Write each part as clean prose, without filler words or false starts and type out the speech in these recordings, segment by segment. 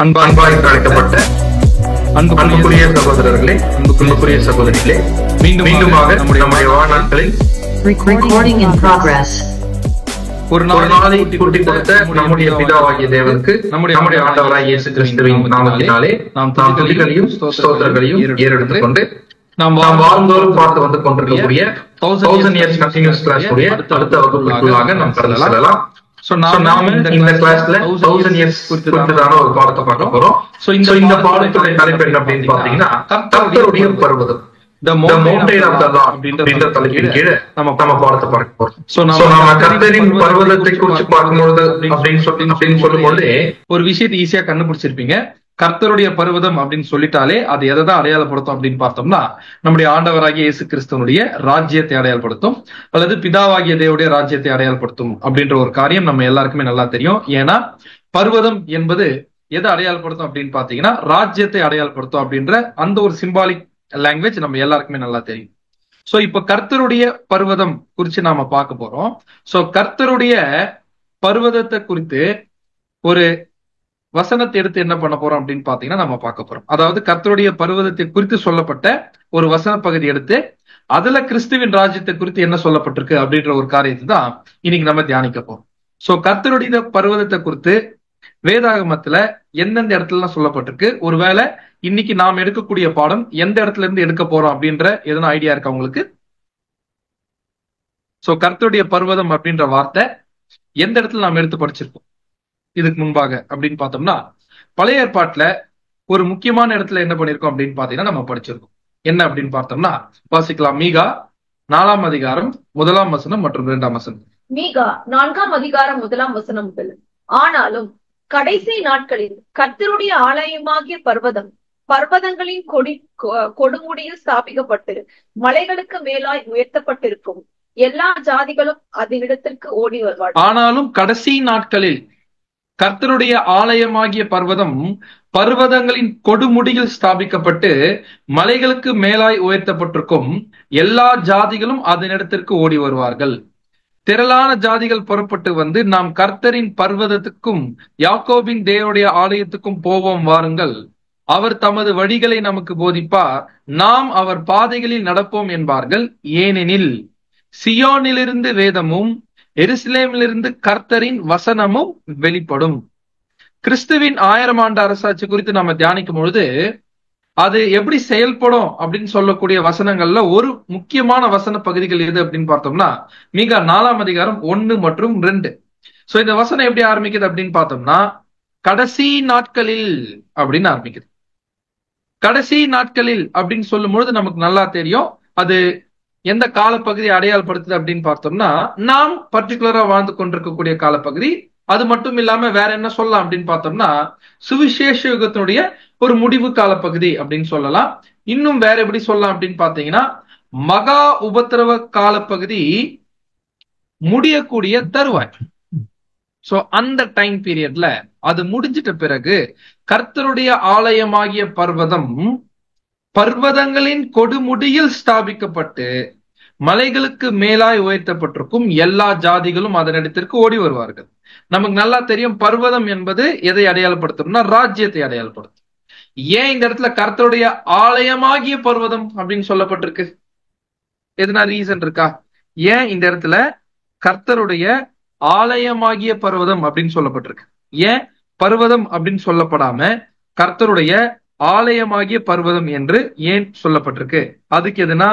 அன்பாய் அழைக்கப்பட்ட அன்புக்குரிய சகோதரர்களே, அன்புக்குரிய சகோதரிகளே, மீண்டுமாக நம்முடைய வாழ்நாட்களில் Recording in progress. ஒரு நாளை கூட்டி கொடுத்த நம்முடைய பிதாவாகிய தேவனுக்கு நம்முடைய ஆண்டவராகிய இயேசு கிறிஸ்துவின் நாமத்தினாலே நாம் துதிகளையும் ஸ்தோத்திரங்களையும் ஏறெடுத்துக் கொண்டு நாம் வாரந்தோறும் பார்த்து வந்து கொண்டிருக்கக்கூடிய 1000 years continuous class உடைய அடுத்த வகுப்புக்குள்ளாக நாம் கடந்து செல்லலாம். நாம இந்த கிளாஸ்ல 1000 years குறித்ததான ஒரு பாடத்தை பார்க்க போறோம். இந்த பாடத்துடைய தலைப்பு என்ன அப்படின்னு பாத்தீங்கன்னா, கர்த்தருடைய பர்வதம், The Mountain of the Lord அப்படின்ற தலைப்பின் கீழே நம்ம பாடத்தை பார்க்க போறோம். நாம கர்த்தரின் பர்வதத்தை குறித்து பார்க்கும்போது அப்படின்னு சொல்லும்போது ஒரு விஷயத்தை ஈஸியா கண்டுபிடிச்சிருப்பீங்க. கர்த்தருடைய பர்வதம் அப்படின்னு சொல்லிட்டாலே அது எதைதான் அடையாளப்படுத்தும் அப்படின்னு பார்த்தோம்னா, நம்முடைய ஆண்டவராகிய இயேசு கிறிஸ்துவனுடைய ராஜ்யத்தை அடையாளப்படுத்தும், அல்லது பிதாவாகிய தேவனுடைய ராஜ்யத்தை அடையாளப்படுத்தும் அப்படின்ற ஒரு காரியம் நம்ம எல்லாருக்குமே நல்லா தெரியும். ஏன்னா பர்வதம் என்பது எதை அடையாளப்படுத்தும் அப்படின்னு பாத்தீங்கன்னா, ராஜ்யத்தை அடையாளப்படுத்தும் அப்படின்ற அந்த ஒரு சிம்பாலிக் லாங்குவேஜ் நம்ம எல்லாருக்குமே நல்லா தெரியும். சோ இப்ப கர்த்தருடைய பர்வதம் குறிச்சு நாம பார்க்க போறோம். சோ கர்த்தருடைய பர்வதத்தை குறித்து ஒரு வசனத்தை எடுத்து என்ன பண்ண போறோம் அப்படின்னு பாத்தீங்கன்னா நம்ம பார்க்க போறோம். அதாவது கர்த்தருடைய பர்வதத்தை குறித்து சொல்லப்பட்ட ஒரு வசன பகுதி எடுத்து அதுல கிறிஸ்துவின் ராஜ்யத்தை குறித்து என்ன சொல்லப்பட்டிருக்கு அப்படின்ற ஒரு காரியத்தை தான் இன்னைக்கு நம்ம தியானிக்க போறோம். சோ கர்த்தருடைய பர்வதத்தை குறித்து வேதாகமத்துல எந்தெந்த இடத்துல சொல்லப்பட்டிருக்கு, ஒருவேளை இன்னைக்கு நாம் எடுக்கக்கூடிய பாடம் எந்த இடத்துல இருந்து எடுக்க போறோம் அப்படின்ற எதனா ஐடியா இருக்கா உங்களுக்கு? சோ கர்த்தருடைய பர்வதம் அப்படின்ற வார்த்தை எந்த இடத்துல நாம் எடுத்து படிச்சிருக்கோம் இதுக்கு முன்பாக அப்படின்னு பார்த்தோம்னா, பழைய ஏற்பாட்டுல ஒரு முக்கியமான இடத்துல என்ன பண்ணிருக்கோம் அப்படின்னு பாத்தீங்கன்னா நம்ம படிச்சிருக்கோம். என்ன அப்படின்னு பார்த்தோம்னா வாசிக்கலாம். மீகா 4ஆம் அதிகாரம் 1ஆம் வசனம் மற்றும் 2ஆம் வசனம். மீகா 4ஆம் அதிகாரம் 1ஆம் வசனம் முதல். ஆனாலும் கடைசி நாட்களில் கர்த்தருடைய ஆலயமாகிய பர்வதம் பர்வதங்களின் கொடுமுடியில் ஸ்தாபிக்கப்பட்டு மலைகளுக்கு மேலாய் உயர்த்தப்பட்டிருக்கும். எல்லா ஜாதிகளும் அதனிடத்திற்கு ஓடி வருவார்கள். ஆனாலும் கடைசி நாட்களில் கர்த்தருடைய ஆலயமாகிய பர்வதம் பர்வதங்களின் கொடுமுடியில் ஸ்தாபிக்கப்பட்டு மலைகளுக்கு மேலாய் உயர்த்தப்பட்டிருக்கும். எல்லா ஜாதிகளும் அதனிடத்திற்கு ஓடி வருவார்கள். திரளான ஜாதிகள் புறப்பட்டு வந்து, நாம் கர்த்தரின் பர்வதத்துக்கும் யாக்கோபின் தேவனுடைய ஆலயத்துக்கும் போவோம் வாருங்கள், அவர் தமது வழிகளை நமக்கு போதிப்பார், நாம் அவர் பாதைகளில் நடப்போம் என்பார்கள். ஏனெனில் சியோனிலிருந்து வேதமும் எருசலேமிலிருந்து கர்த்தரின் வசனமும் வெளிப்படும். கிறிஸ்துவின் 1000 ஆண்டு அரசாட்சி குறித்து நம்ம தியானிக்கும் பொழுது அது எப்படி செயல்படும் அப்படின்னு சொல்லக்கூடிய வசனங்கள்ல ஒரு முக்கியமான வசன பகுதிகள் எது அப்படின்னு பார்த்தோம்னா, மீகா 4ஆம் அதிகாரம் 1 மற்றும் 2. சோ இந்த வசனம் எப்படி ஆரம்பிக்குது அப்படின்னு பார்த்தோம்னா, கடைசி நாட்களில் அப்படின்னு ஆரம்பிக்குது. கடைசி நாட்களில் அப்படின்னு சொல்லும் பொழுது நமக்கு நல்லா தெரியும் அது எந்த காலப்பகுதி அடையாளப்படுத்துது அப்படின்னு பார்த்தோம்னா, நாம் பர்டிகுலரா வாழ்ந்து கொண்டிருக்கக்கூடிய காலப்பகுதி. அது மட்டும் இல்லாம வேற என்ன சொல்லலாம் அப்படின்னு பார்த்தோம்னா, சுவிசேஷ யுகத்தினுடைய ஒரு முடிவு காலப்பகுதி அப்படின்னு சொல்லலாம். இன்னும் வேற எப்படி சொல்லலாம் அப்படின்னு பாத்தீங்கன்னா, மகா உபத்திரவ காலப்பகுதி முடியக்கூடிய தருவாய். சோ அந்த டைம் பீரியட்ல அது முடிஞ்சிட்ட பிறகு கர்த்தருடைய ஆலயமாகிய பர்வதம் பர்வதங்களின் கொடுமுடியில் ஸ்தாபிக்கப்பட்டு மலைகளுக்கு மேலாய் உயர்த்தப்பட்டிருக்கும். எல்லா ஜாதிகளும் அதனிடத்திற்கு ஓடி வருவார்கள். நமக்கு நல்லா தெரியும் பர்வதம் என்பது எதை அடையாளப்படுத்தும்னா ராஜ்யத்தை அடையாளப்படுத்தும். ஏன் இந்த இடத்துல கர்த்தருடைய ஆலயமாகிய பர்வதம் அப்படின்னு சொல்லப்பட்டிருக்கு? எதுனா ரீசன் இருக்கா? ஏன் இந்த இடத்துல கர்த்தருடைய ஆலயமாகிய பர்வதம் அப்படின்னு சொல்லப்பட்டிருக்கு? ஏன் பர்வதம் அப்படின்னு சொல்லப்படாம கர்த்தருடைய ஆலயமாகிய பர்வதம் என்று ஏன் சொல்லப்பட்டிருக்கு? அதுக்கு எதுனா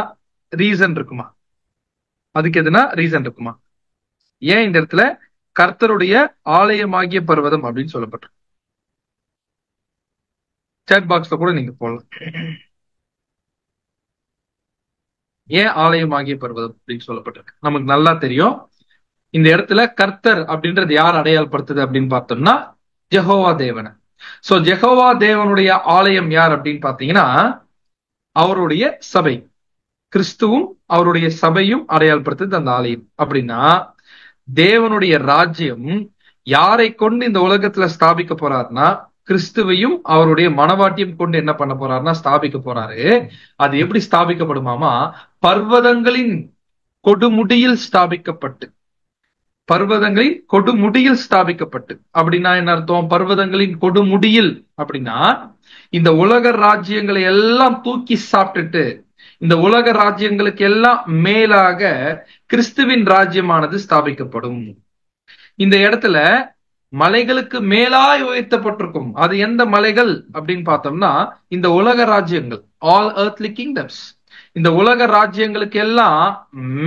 ரீசன் இருக்குமா? ஏன் இந்த இடத்துல கர்த்தருடைய ஆலயமாகிய பர்வதம் அப்படின்னு சொல்லப்பட்டிருக்கு? சாட் பாக்ஸ்ல கூட நீங்க போடலாம். ஏன் ஆலயமாகிய பர்வதம் அப்படின்னு சொல்லப்பட்டிருக்கு? நமக்கு நல்லா தெரியும் இந்த இடத்துல கர்த்தர் அப்படின்றது யார் அடையாளப்படுத்துது அப்படின்னு பார்த்தோம்னா, ஜெகோவா தேவனை. சோ ஜெகோவா தேவனுடைய ஆலயம் யார் அப்படின்னு பாத்தீங்கன்னா அவருடைய சபை. கிறிஸ்துவும் அவருடைய சபையும் அடையாளப்படுத்துது அந்த ஆலயம். அப்படின்னா தேவனுடைய ராஜ்யம் யாரை கொண்டு இந்த உலகத்துல ஸ்தாபிக்க போறாருன்னா, கிறிஸ்துவையும் அவருடைய மனவாட்டியும் கொண்டு என்ன பண்ண போறாருன்னா ஸ்தாபிக்க போறாரு. அது எப்படி ஸ்தாபிக்கப்படுமாமா? பர்வதங்களின் கொடுமுடியில் ஸ்தாபிக்கப்பட்டு பர்வதங்களின் கொடுமுடியில் ஸ்தாபிக்கப்பட்டு. அப்படின்னா என்ன அர்த்தம்? பர்வதங்களின் கொடுமுடியில் அப்படின்னா இந்த உலக ராஜ்யங்களை எல்லாம் தூக்கி சாப்பிட்டுட்டு இந்த உலக ராஜ்யங்களுக்கு எல்லாம் மேலாக கிறிஸ்துவின் ராஜ்யமானது ஸ்தாபிக்கப்படும். இந்த இடத்துல மலைகளுக்கு மேலாய் உயர்த்தப்பட்டிருக்கும். அது எந்த மலைகள் அப்படின்னு பார்த்தோம்னா இந்த உலக ராஜ்யங்கள், ஆல் earthly kingdoms. இந்த உலக ராஜ்யங்களுக்கு எல்லாம்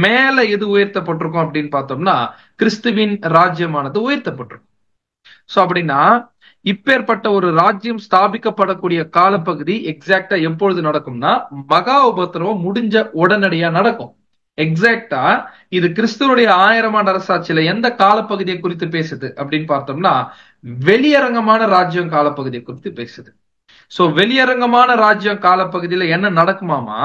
மேல எது உயர்த்தப்பட்டிருக்கும் அப்படின்னு பார்த்தோம்னா கிறிஸ்துவின் ராஜ்யமானது உயர்த்தப்பட்டிருக்கும். சோ அப்படின்னா இப்பேற்பட்ட ஒரு ராஜ்யம் ஸ்தாபிக்கப்படக்கூடிய காலப்பகுதி எக்ஸாக்டா எப்பொழுது நடக்கும்னா மகா உபத்திரவம் முடிஞ்ச உடனடியா நடக்கும். எக்ஸாக்டா இது கிறிஸ்துவனுடைய 1000 ஆண்டு அரசாட்சியில எந்த காலப்பகுதியை குறித்து பேசுது அப்படின்னு பார்த்தோம்னா வெளியரங்கமான ராஜ்யம் காலப்பகுதியை குறித்து பேசுது. சோ வெளியரங்கமான ராஜ்யம் காலப்பகுதியில என்ன நடக்குமாமா,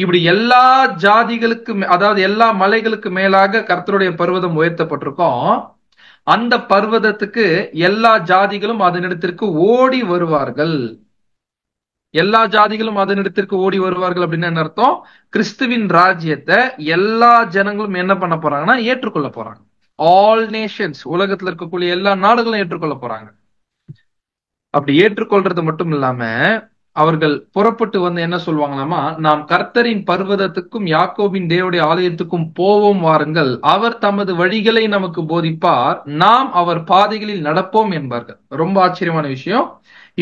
இப்படி எல்லா ஜாதிகளுக்கு, அதாவது எல்லா மலைகளுக்கு மேலாக கர்த்தருடைய பர்வதம் உயர்த்தப்பட்டிருக்கும். அந்த பர்வதத்துக்கு எல்லா ஜாதிகளும் அதனிடத்திற்கு ஓடி வருவார்கள். எல்லா ஜாதிகளும் அதனிடத்திற்கு ஓடி வருவார்கள் அப்படின்னு என்ன அர்த்தம்? கிறிஸ்துவின் ராஜ்யத்தை எல்லா ஜனங்களும் என்ன பண்ண போறாங்கன்னா ஏற்றுக்கொள்ள போறாங்க. ஆல் நேஷன்ஸ், உலகத்துல இருக்கக்கூடிய எல்லா நாடுகளும் ஏற்றுக்கொள்ள போறாங்க. அப்படி ஏற்றுக்கொள்றது மட்டும் இல்லாம அவர்கள் புறப்பட்டு வந்து என்ன சொல்லுவாங்களாமா, நாம் கர்த்தரின் பர்வதத்துக்கும் யாக்கோபின் தேவனுடைய ஆலயத்துக்கும் போவோம் வாருங்கள், அவர் தமது வழிகளை நமக்கு போதிப்பார், நாம் அவர் பாதைகளில் நடப்போம் என்பார்கள். ரொம்ப ஆச்சரியமான விஷயம்.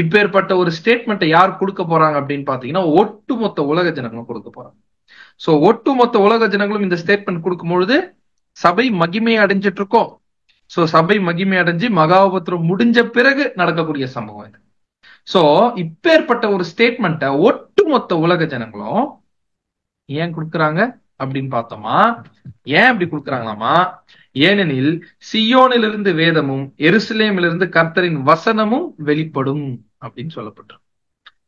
இப்பேற்பட்ட ஒரு ஸ்டேட்மெண்ட்டை யார் கொடுக்க போறாங்க அப்படின்னு பாத்தீங்கன்னா ஒட்டுமொத்த உலக ஜனங்களும் கொடுக்க போறாங்க. சோ ஒட்டுமொத்த உலக ஜனங்களும் இந்த ஸ்டேட்மெண்ட் கொடுக்கும் பொழுது சபை மகிமை அடைஞ்சிட்டு இருக்கோம். சோ சபை மகிமை அடைஞ்சு மகாபத்திரம் முடிஞ்ச பிறகு நடக்கக்கூடிய சம்பவம் இது. சோ இப்பேற்பட்ட ஒரு ஸ்டேட்மெண்ட்டை ஒட்டுமொத்த உலக ஜனங்களும் ஏன் கொடுக்குறாங்க அப்படின்னு பார்த்தோமா, ஏன் அப்படி கொடுக்குறாங்களாமா, ஏனெனில் சியோனிலிருந்து வேதமும் எருசலேமிலிருந்து கர்த்தரின் வசனமும் வெளிப்படும் அப்படின்னு சொல்லப்பட்டிருக்கு.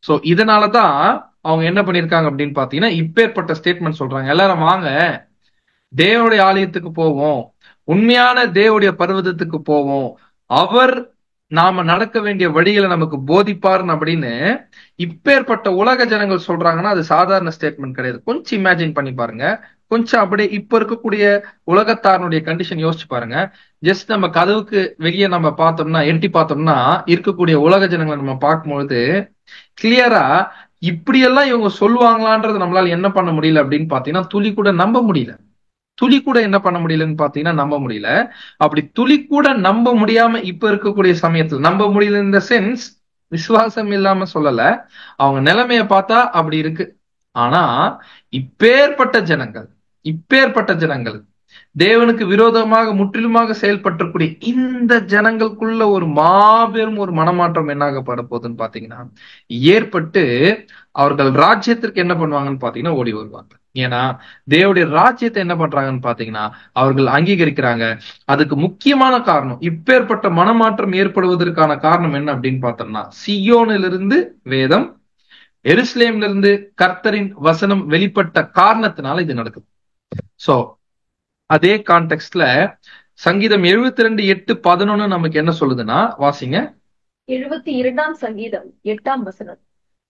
சோ இதனாலதான் அவங்க என்ன பண்ணிருக்காங்க அப்படின்னு பாத்தீங்கன்னா இப்பேற்பட்ட ஸ்டேட்மெண்ட் சொல்றாங்க. எல்லாரும் வாங்க தேவனுடைய ஆலயத்துக்கு போவோம், உண்மையான தேவனுடைய பர்வதத்துக்கு போவோம், அவர் நாம நடக்க வேண்டிய வழிகளை நமக்கு போதிப்பாருன்னு அப்படின்னு இப்பேற்பட்ட உலக ஜனங்கள் சொல்றாங்கன்னா அது சாதாரண ஸ்டேட்மெண்ட் கிடையாது. கொஞ்சம் இமேஜின் பண்ணி பாருங்க. கொஞ்சம் அப்படியே இப்ப இருக்கக்கூடிய உலகத்தாரனுடைய கண்டிஷன் யோசிச்சு பாருங்க. ஜஸ்ட் நம்ம கதவுக்கு வெளியே நம்ம பார்த்தோம்னா, எட்டி பார்த்தோம்னா இருக்கக்கூடிய உலக ஜனங்களை நம்ம பார்க்கும்பொழுது கிளியரா இப்படியெல்லாம் இவங்க சொல்லுவாங்களான்றது நம்மளால என்ன பண்ண முடியல அப்படின்னு பாத்தீங்கன்னா துளி கூட நம்ப முடியல. துளி கூட என்ன பண்ண முடியலன்னு பாத்தீங்கன்னா நம்ப முடியல. அப்படி துளி கூட நம்ப முடியாம இப்ப இருக்கக்கூடிய சமயத்துல, நம்ப முடியல இந்த சென்ஸ் விசுவாசம் இல்லாம சொல்லல, அவங்க நிலைமைய பார்த்தா அப்படி இருக்கு. ஆனா இப்பேற்பட்ட ஜனங்கள் தேவனுக்கு விரோதமாக முற்றிலுமாக செயல்பற்றக்கூடிய இந்த ஜனங்களுக்குள்ள ஒரு மாபெரும் ஒரு மனமாற்றம் என்னாகப்பட போகுதுன்னு பாத்தீங்கன்னா ஏற்பட்டு அவர்கள் ராஜ்யத்திற்கு என்ன பண்ணுவாங்கன்னு பாத்தீங்கன்னா ஓடி வருவாங்க. ஏன்னா தேவனுடைய ராஜ்யத்தை என்ன பண்றாங்கன்னு பாத்தீங்கன்னா அவர்கள் அங்கீகரிக்கிறாங்க. அதுக்கு முக்கியமான காரணம், இப்பேற்பட்ட மனமாற்றம் ஏற்படுவதற்கான காரணம் என்ன அப்படின்னு பார்த்தோம்னா சியோனிலிருந்து வேதம், எருசலேம்ல இருந்து கர்த்தரின் வசனம் வெளிப்பட்ட காரணத்தினால இது நடக்குது. சோ அதே கான்டெக்ட்ல சங்கீதம் 72:8-11 நமக்கு என்ன சொல்லுதுன்னா, வாசிங்க. 72ஆம் சங்கீதம் 8ஆம் வசனம்.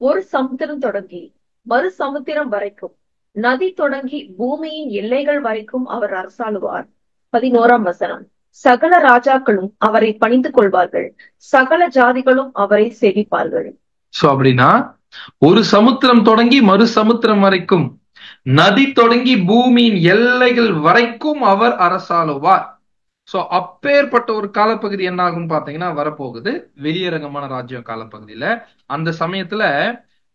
ஒரு சமுத்திரம் தொடங்கி மறு சமுத்திரம் வரைக்கும், நதி தொடங்கி பூமியின் எல்லைகள் வரைக்கும் அவர் அரசாளுவார். 11ஆம் வசனம். சகல ராஜாக்களும் அவரை பணிந்து கொள்வார்கள், சகல ஜாதிகளும் அவரை சேவிப்பார்கள். சோ அப்படின்னா ஒரு சமுத்திரம் தொடங்கி மறு சமுத்திரம் வரைக்கும், நதி தொடங்கி பூமியின் எல்லைகள் வரைக்கும் அவர் அரசாளுவார். சோ அப்பேற்பட்ட ஒரு காலப்பகுதி என்ன ஆகும் பாத்தீங்கன்னா வரப்போகுது வெளியரங்கமான ராஜ்யம் காலப்பகுதியில. அந்த சமயத்துல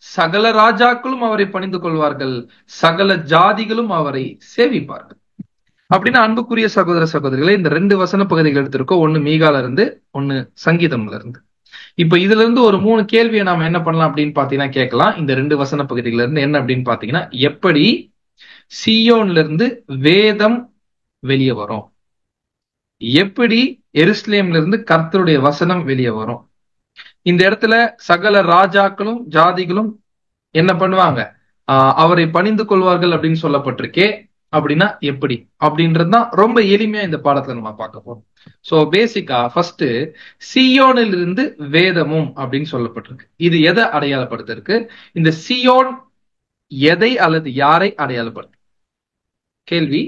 சகல ராஜாக்களும் அவரை பணிந்து கொள்வார்கள், சகல ஜாதிகளும் அவரை சேவிப்பார்கள். அப்படின்னா அன்புக்குரிய சகோதர சகோதரிகளை இந்த 2 வசன பகுதிகள் எடுத்திருக்கோம். ஒண்ணு மீகால இருந்து, ஒண்ணு சங்கீதம்ல இருந்து. இப்ப இதுல இருந்து ஒரு 3 கேள்வியை நாம என்ன பண்ணலாம் அப்படின்னு பாத்தீங்கன்னா கேட்கலாம். இந்த 2 வசன பகுதிகள் இருந்து என்ன அப்படின்னு பாத்தீங்கன்னா, எப்படி சியோன்ல இருந்து வேதம் வெளியே வரும், எப்படி எருசலேம்ல இருந்து கர்த்தருடைய வசனம் வெளியே வரும், இந்த இடத்துல சகல ராஜாக்களும் ஜாதிகளும் என்ன பண்ணுவாங்க, அவரை பணிந்து கொள்வார்கள் அப்படின்னு சொல்லப்பட்டிருக்கே, அப்படின்னா எப்படி அப்படின்றதுதான் ரொம்ப எளிமையா இந்த பாடத்துல நம்ம பார்க்க போறோம். சோ பேசிக்கா ஃபர்ஸ்ட் சியோனில் இருந்து வேதமும் அப்படின்னு சொல்லப்பட்டிருக்கு. இது எதை அடையாளப்படுத்திருக்கு? இந்த சியோன் எதை அல்லது யாரை அடையாளப்படுத்து? கேள்வி.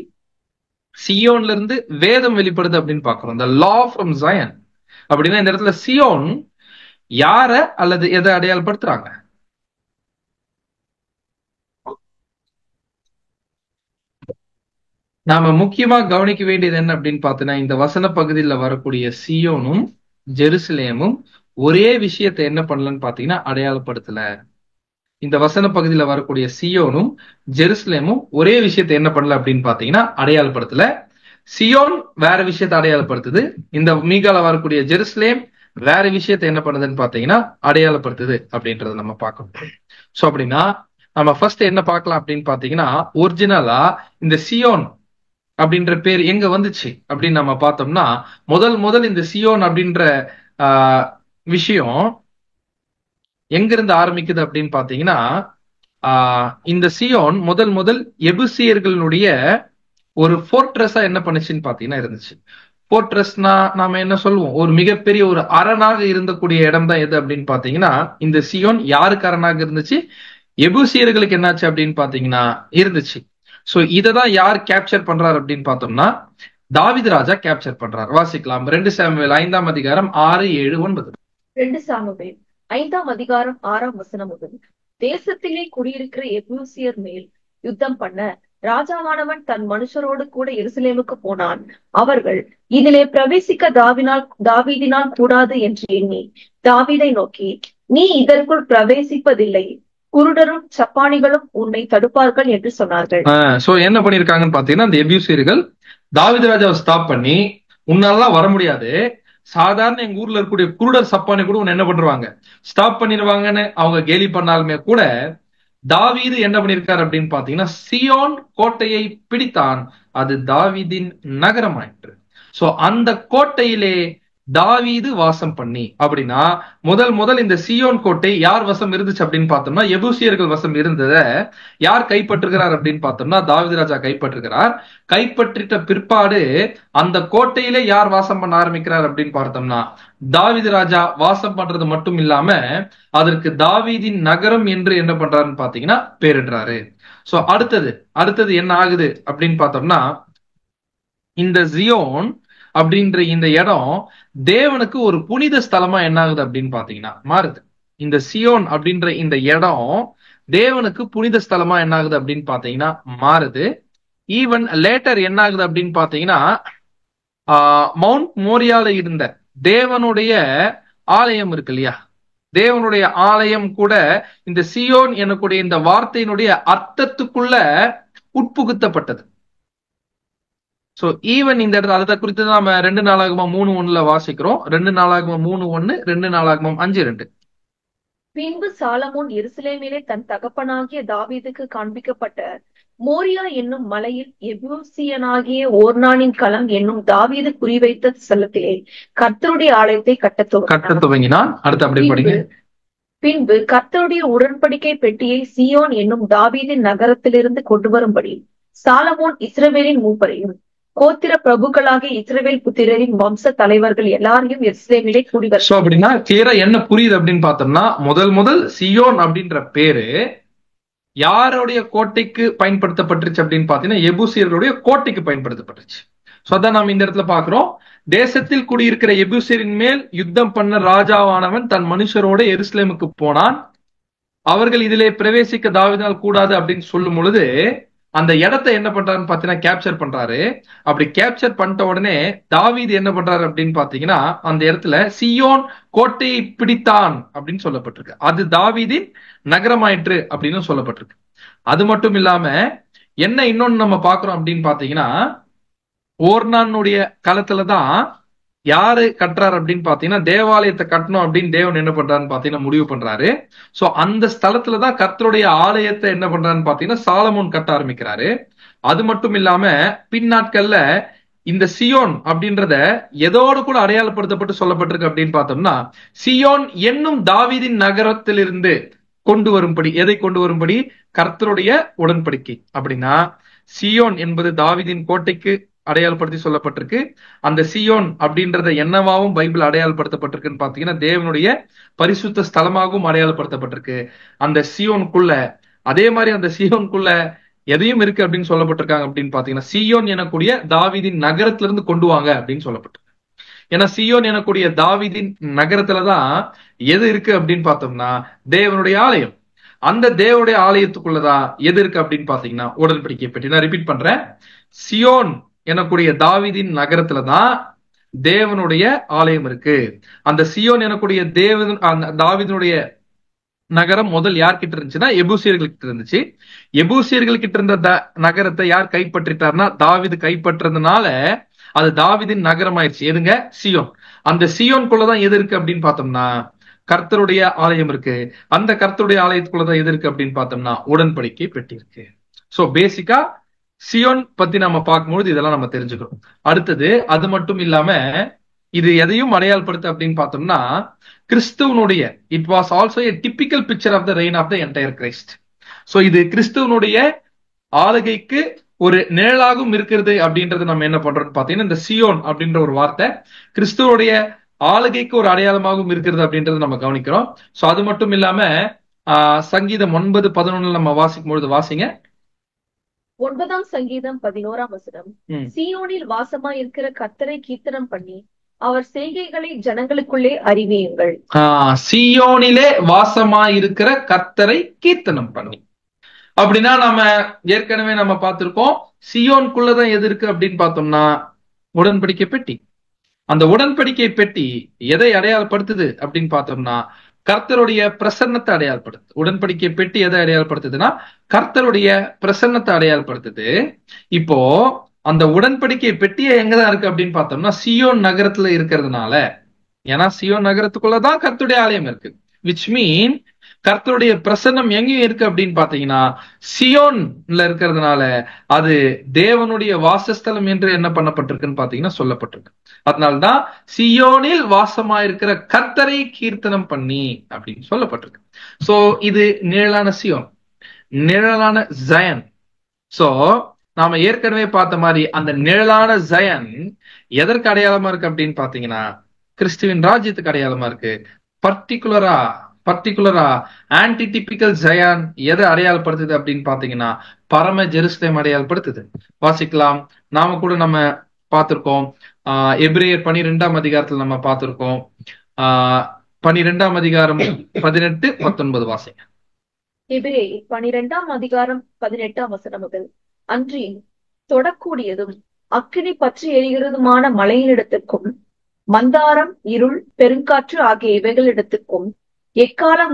சியோன்ல இருந்து வேதம் வெளிப்படுது அப்படின்னு பாக்குறோம். the law from Zion அப்படின்னா இந்த இடத்துல சியோன் யார அல்லது எதை அடையாளப்படுத்துறாங்க? நாம முக்கியமா கவனிக்க வேண்டியது என்ன அப்படின்னு பார்த்தீங்கன்னா, இந்த வசன பகுதியில் வரக்கூடிய சியோனும் ஜெருசலேமும் ஒரே விஷயத்தை என்ன பண்ணலன்னு பாத்தீங்கன்னா அடையாளப்படுத்தல. இந்த வசன பகுதியில வரக்கூடிய சியோனும் ஜெருசலேமும் ஒரே விஷயத்தை என்ன பண்ணல அப்படின்னு பாத்தீங்கன்னா அடையாளப்படுத்தல. சியோன் வேற விஷயத்தை அடையாளப்படுத்துது, இந்த மீகால வரக்கூடிய ஜெருசலேம் வேற விஷயத்தை என்ன பண்ணுதுன்னு பாத்தீங்கன்னா அடையாளப்படுத்துது அப்படின்றத நம்ம பார்க்கணும். சோ அப்படின்னா நம்ம ஃபர்ஸ்ட் என்ன பார்க்கலாம் அப்படின்னு பாத்தீங்கன்னா, ஒரிஜினலா இந்த சியோன் அப்படின்ற பேர் எங்க வந்துச்சு அப்படின்னு நம்ம பார்த்தோம்னா, முதல் இந்த சியோன் அப்படின்ற விஷயம் எங்க இருந்து ஆரம்பிக்குது அப்படின்னு பாத்தீங்கன்னா, இந்த சியோன் முதல் எபுசியர்களுடைய ஒரு போர்ட்ரஸா என்ன பண்ணுச்சுன்னு பாத்தீங்கன்னா இருந்துச்சு. போர்ட்ரஸ்னா நாம என்ன சொல்லுவோம், ஒரு மிகப்பெரிய ஒரு அரணாக இருந்தக்கூடிய இடம் தான் எது அப்படின்னு பாத்தீங்கன்னா, இந்த சியோன் யாருக்கு அரணாக இருந்துச்சு? எபுசியர்களுக்கு என்னாச்சு அப்படின்னு பாத்தீங்கன்னா இருந்துச்சு. சோ இததான் யார் கேப்சர் பண்றாரு அப்படின்னு பார்த்தோம்னா, தாவீது ராஜா கேப்சர் பண்றார். வாசிக்கலாம் 2 சாமுவேல் 5ஆம் அதிகாரம் 6, 7, 9. 2 சாமுவேல் 5ஆம் அதிகாரம் 6ஆம் வசனம் முதல். தேசத்திலே குடியிருக்கிற எபூசியர் மேல் யுத்தம் பண்ண ராஜாவானவன் தன் மனுஷரோடு கூட எருசலேமுக்கு போனான். அவர்கள் இதிலே பிரவேசிக்க தாவீதினால் கூடாது என்று எண்ணி தாவீதை நோக்கி, நீ இதற்குள் பிரவேசிப்பதில்லை, குருடரும் சப்பானிகளும் உன்னை தடுப்பார்கள் என்று சொன்னார்கள். சோ என்ன பண்ணிருக்காங்கன்னு பாத்தீங்கன்னா, அந்த எபூசியர்கள் தாவீது ராஜாவை ஸ்டாப் பண்ணி, உன்னாலாம் வர முடியாது, சாதாரண எங்க ஊர்ல இருக்கக்கூடிய குருடர் சப்பானி கூட உன்னை என்ன பண்ணுவாங்க, ஸ்டாப் பண்ணிடுவாங்கன்னு அவங்க கேலி பண்ணாலுமே கூட தாவீது என்ன பண்ணிருக்காரு அப்படின்னு பாத்தீங்கன்னா, சியோன் கோட்டையை பிடித்தான், அது தாவீதின் நகரமாயிற்று. சோ அந்த கோட்டையிலே தாவீது வாசம் பண்ணி, அப்படின்னா முதல் இந்த சியோன் கோட்டை யார் வசம் இருந்துச்சு அப்படின்னு பார்த்தோம்னா எபூசியர்கள் வசம் இருந்தத யார் கைப்பற்றுகிறார் அப்படின்னு பார்த்தோம்னா தாவீது ராஜா கைப்பற்றுகிறார். கைப்பற்றிட்ட பிற்பாடு அந்த கோட்டையிலே யார் வாசம் பண்ண ஆரம்பிக்கிறார் அப்படின்னு பார்த்தோம்னா தாவீது ராஜா வாசம் பண்றது மட்டும் இல்லாம அதற்கு தாவீதின் நகரம் என்று என்ன பண்றாருன்னு பாத்தீங்கன்னா பேரிடுறாரு. சோ அடுத்தது என்ன ஆகுது அப்படின்னு பார்த்தோம்னா, இந்த சியோன் அப்படின்ற இந்த இடம் தேவனுக்கு ஒரு புனித ஸ்தலமா என்ன ஆகுது அப்படின்னு பாத்தீங்கன்னா மாறுது. இந்த சியோன் அப்படின்ற இந்த இடம் தேவனுக்கு புனித ஸ்தலமா என்ன ஆகுது அப்படின்னு பாத்தீங்கன்னா மாறுது. ஈவன் லேட்டர் என்ன ஆகுது அப்படின்னு பாத்தீங்கன்னா, மவுண்ட் மோரியால இருந்த தேவனுடைய ஆலயம் இருக்கு இல்லையா, தேவனுடைய ஆலயம் கூட இந்த சியோன் எனக்கூடிய இந்த வார்த்தையினுடைய அர்த்தத்துக்குள்ள உட்புகுத்தப்பட்டது. சோ ஈவன் இந்த இடத்துல அதை குறித்து நாம 2 நாளாகமம் 3:1 வாசிக்கிறோம். 2 நாளாகமம் 3:1, 2 நாளாகமம் 5:2. பின்பு சாலமோன் எருசலேமிலே தன் தகப்பனாகிய தாவீதுக்கு காண்பிக்கப்பட்ட மோரியா என்னும் மலையில் எபூசியனாகிய ஓர்னானின் களம் என்னும் தாவீது குறிவைத்த ஸ்தலத்திலே கர்த்தருடைய ஆலயத்தை கட்டத் துவங்கினான். அடுத்து அப்படி படிங்க. பின்பு கர்த்தருடைய உடன்படிக்கை பெட்டியை சியோன் என்னும் தாவீதின் நகரத்திலிருந்து கொண்டு வரும்படி சாலமோன் இஸ்ரவேலின் மூப்பரையும் கோத்திர பிரபுக்களாகிய இஸ்ரவேல் புத்திரரின் வம்ச தலைவர்கள் எல்லாரையும் எருசலேமிலே கூடி வர. அப்படின்னா கிளியரா என்ன புரியுது அப்படின்னு பார்த்தோம்னா, முதல் சியோன் அப்படின்ற பேரு யாருடைய கோட்டைக்கு பயன்படுத்தப்பட்டுருச்சு அப்படின்னு பாத்தீங்கன்னா எபூசியர்களுடைய கோட்டைக்கு பயன்படுத்தப்பட்டுச்சு. சோ அதான் நாம இந்த இடத்துல பாக்குறோம், தேசத்தில் குடியிருக்கிற எபூசியரின் மேல் யுத்தம் பண்ண ராஜாவானவன் தன் மனுஷரோட எருசலேமுக்கு போனான், அவர்கள் இதிலே பிரவேசிக்க தாவீதினால் கூடாது அப்படின்னு சொல்லும் பொழுது அந்த இடத்தை என்ன பண்றாருன்னு பாத்தீங்கன்னா கேப்சர் பண்றாரு. அப்படி கேப்சர் பண்ணிட்ட உடனே தாவீது என்ன பண்றாரு அப்படின்னு பாத்தீங்கன்னா, அந்த இடத்துல சியோன் கோட்டையை பிடித்தான் அப்படின்னு சொல்லப்பட்டிருக்கு, அது தாவீதின் நகரமாயிற்று அப்படின்னு சொல்லப்பட்டிருக்கு. அது மட்டும் இல்லாம என்ன இன்னொன்னு நம்ம பாக்குறோம் அப்படின்னு பாத்தீங்கன்னா, ஓர்னானுடைய களத்துலதான் யாரு கட்டுறாரு அப்படின்னு பாத்தீங்கன்னா தேவாலயத்தை கட்டணும் அப்படின்னு தேவன் என்ன பண்றாருன்னு பாத்தீங்கன்னா முடிவு பண்றாரு. சோ அந்த ஸ்தலத்துலதான் கர்த்தருடைய ஆலயத்தை என்ன பண்றாருன்னு பாத்தீங்கன்னா சாலமோன் கட்ட ஆரம்பிக்கிறாரு. அது மட்டும் இல்லாம பின்னாட்கள்ல இந்த சியோன் அப்படின்றத எதோடு கூட அடையாளப்படுத்தப்பட்டு சொல்லப்பட்டிருக்கு அப்படின்னு பார்த்தோம்னா, சியோன் என்னும் தாவீதின் நகரத்திலிருந்து கொண்டு வரும்படி, எதை கொண்டு வரும்படி? கர்த்தருடைய உடன்படிக்கை. அப்படின்னா சியோன் என்பது தாவீதின் கோட்டைக்கு அடையாளப்படுத்தி சொல்லப்பட்டிருக்கு. அந்த சியோன் அப்படின்றத என்னவாவும் பைபிள் அடையாளப்படுத்தப்பட்டிருக்குன்னு பாத்தீங்கன்னா தேவனுடைய பரிசுத்த ஸ்தலமாகவும் அடையாளப்படுத்தப்பட்டிருக்கு. அந்த சியோனுக்குள்ள அதே மாதிரி அந்த சியோனுக்குள்ள எதையும் இருக்கு அப்படின்னு சொல்லப்பட்டிருக்காங்க அப்படின்னு பாத்தீங்கன்னா, சியோன் எனக்கூடிய தாவீதின் நகரத்திலிருந்து கொண்டு வாங்க அப்படின்னு சொல்லப்பட்டிருக்கு. ஏன்னா சியோன் எனக்கூடிய தாவீதின் நகரத்துலதான் எது இருக்கு அப்படின்னு பார்த்தோம்னா தேவனுடைய ஆலயம். அந்த தேவனுடைய ஆலயத்துக்குள்ளதான் எது இருக்கு அப்படின்னு பாத்தீங்கன்னா உடன்படிக்கை பெட்டி. நான் ரிப்பீட் பண்றேன், சியோன் எனக்கூடிய தாவீதின் நகரத்துலதான் தேவனுடைய ஆலயம் இருக்கு. அந்த சியோன் எனக்கூடிய தாவீதினுடைய நகரம் முதல் யார்கிட்ட இருந்துச்சுன்னா எபூசியர்கள் கிட்ட இருந்துச்சு. எபூசியர்கள் கிட்ட இருந்த நகரத்தை யார் கைப்பற்றிட்டார்னா தாவீது கைப்பற்றதுனால அது தாவீதின் நகரம் ஆயிடுச்சு. எதுங்க? சியோன். அந்த சியோன்குள்ளதான் எது இருக்கு அப்படின்னு பார்த்தோம்னா கர்த்தருடைய ஆலயம் இருக்கு. அந்த கர்த்தருடைய ஆலயத்துக்குள்ளதான் எது இருக்கு அப்படின்னு பார்த்தோம்னா உடன்படிக்கை பெட்டி இருக்கு. சோ பேசிக்கா சியோன் பத்தி நம்ம பார்க்கும்போது இதெல்லாம் நம்ம தெரிஞ்சுக்கிறோம். அடுத்தது அது மட்டும் இல்லாம இது எதையும் அடையாளப்படுத்து அப்படின்னு பார்த்தோம்னா கிறிஸ்துவனுடைய it was also a typical picture of the reign of the entire Christ. So இது கிறிஸ்துவனுடைய ஆளுகைக்கு ஒரு நிழலாகவும் இருக்கிறது அப்படின்றது நம்ம என்ன பண்றோம்னு பாத்தீங்கன்னா இந்த சியோன் அப்படின்ற ஒரு வார்த்தை கிறிஸ்துவனுடைய ஆளுகைக்கு ஒரு அடையாளமாகவும் இருக்கிறது அப்படின்றத நம்ம கவனிக்கிறோம். சோ அது மட்டும் இல்லாம சங்கீதம் 9:11 நம்ம வாசிக்கும் பொழுது வாசிங்க. 9ஆம் சங்கீதம் 11ஆம் வசனம். சீயோனில் வாசமா இருக்கிற கர்த்தரை கீர்த்தனம் பண்ணி அவர் செய்கைகளை ஜனங்களுக்குள்ளே அறிவியுங்கள். சீயோனிலே வாசமா இருக்கிற கர்த்தரை கீர்த்தனம் பண்ணி அப்படின்னா நம்ம ஏற்கனவே நம்ம பார்த்திருக்கோம் சியோனுக்குள்ளதான் எது இருக்கு அப்படின்னு பார்த்தோம்னா உடன்படிக்கை பெட்டி. அந்த உடன்படிக்கை பெட்டி எதை அடையாளப்படுத்துது அப்படின்னு பார்த்தோம்னா கர்த்தருடைய பிரசன்னத்தை அடையாளப்படுத்துது. உடன்படிக்கை பெட்டி எதை அடையாளப்படுத்துதுன்னா கர்த்தருடைய பிரசன்னத்தை அடையாளப்படுத்துது. இப்போ அந்த உடன்படிக்கை பெட்டியை எங்கதான் இருக்கு அப்படின்னு பார்த்தோம்னா சியோன் நகரத்துல இருக்கிறதுனால, ஏன்னா சியோன் நகரத்துக்குள்ளதான் கர்த்தருடைய ஆலயம் இருக்கு. விச் மீன் கர்த்தருடைய பிரசன்னம் எங்கேயும் இருக்கு அப்படின்னு பாத்தீங்கன்னா சியோன்ல இருக்கிறதுனால அது தேவனுடைய வாசஸ்தலம் என்று என்ன பண்ணப்பட்டிருக்குன்னு பாத்தீங்கன்னா சொல்லப்பட்டிருக்கு. அதனால்தான் சியோனில் வாசமா இருக்கிற கர்த்தரை கீர்த்தனம் பண்ணி அப்படின்னு சொல்லப்பட்டிருக்கு. சோ இது நிழலான சியோன், நிழலான ஜயன். சோ நாம ஏற்கனவே பார்த்த மாதிரி அந்த நிழலான ஜயன் எதற்கு அடையாளமா இருக்கு அப்படின்னு பாத்தீங்கன்னா கிறிஸ்துவின் ராஜ்யத்துக்கு அடையாளமா இருக்கு. பர்டிகுலரா ஆன்டிடிபிக்கல் ஜயான் எதை அடையாளப்படுத்துது அப்படின்னு பாத்தீங்கன்னா பரம ஜெருசலேம் அடையாளப்படுத்துது. வாசிக்கலாம். நாம கூட நம்ம பார்த்திருக்கோம் எபிரேயர் 12ஆம் அதிகாரத்துல நம்ம பார்த்திருக்கோம். 12ஆம் அதிகாரம் 18-19 வாசிங்க. எபிரேயர் 12ஆம் அதிகாரம் 18ஆம் வசனம் முதல். அன்றி தொடக்கூடியதும் அக்கினி பற்றி எரிகிறதுமான மலையினிடத்திற்கும் மந்தாரம் இருள் பெருங்காற்று ஆகிய இவைகளிடத்திற்கும் எக்காலம்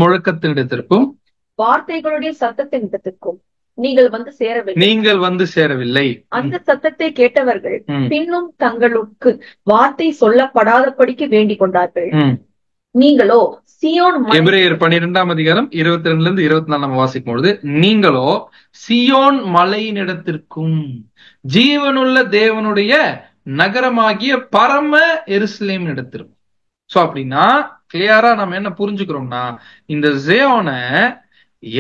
முழக்கத்தினிடத்திற்கும் வார்த்தைகளுடைய சத்தத்தினிடத்திற்கும் நீங்கள் வந்து சேரவில்லை. அந்த சத்தத்தை கேட்டவர்கள் பின்னும் தங்களுக்கு வார்த்தை சொல்லப்படாதபடிக்கு வேண்டிக் கொண்டார்கள். நீங்களோ சியோன், எபிரேயர் 12ஆம் அதிகாரம் 22-24 நம்ம வாசிக்கும் பொழுது நீங்களோ சியோன் மலையினிடத்திற்கும் ஜீவனுள்ள தேவனுடைய நகரமாகிய பரம எருசலேம் இடத்திற்கும். சோ அப்படின்னா கிளியரா நம்ம என்ன புரிஞ்சுக்கிறோம்னா இந்த ஜியோனை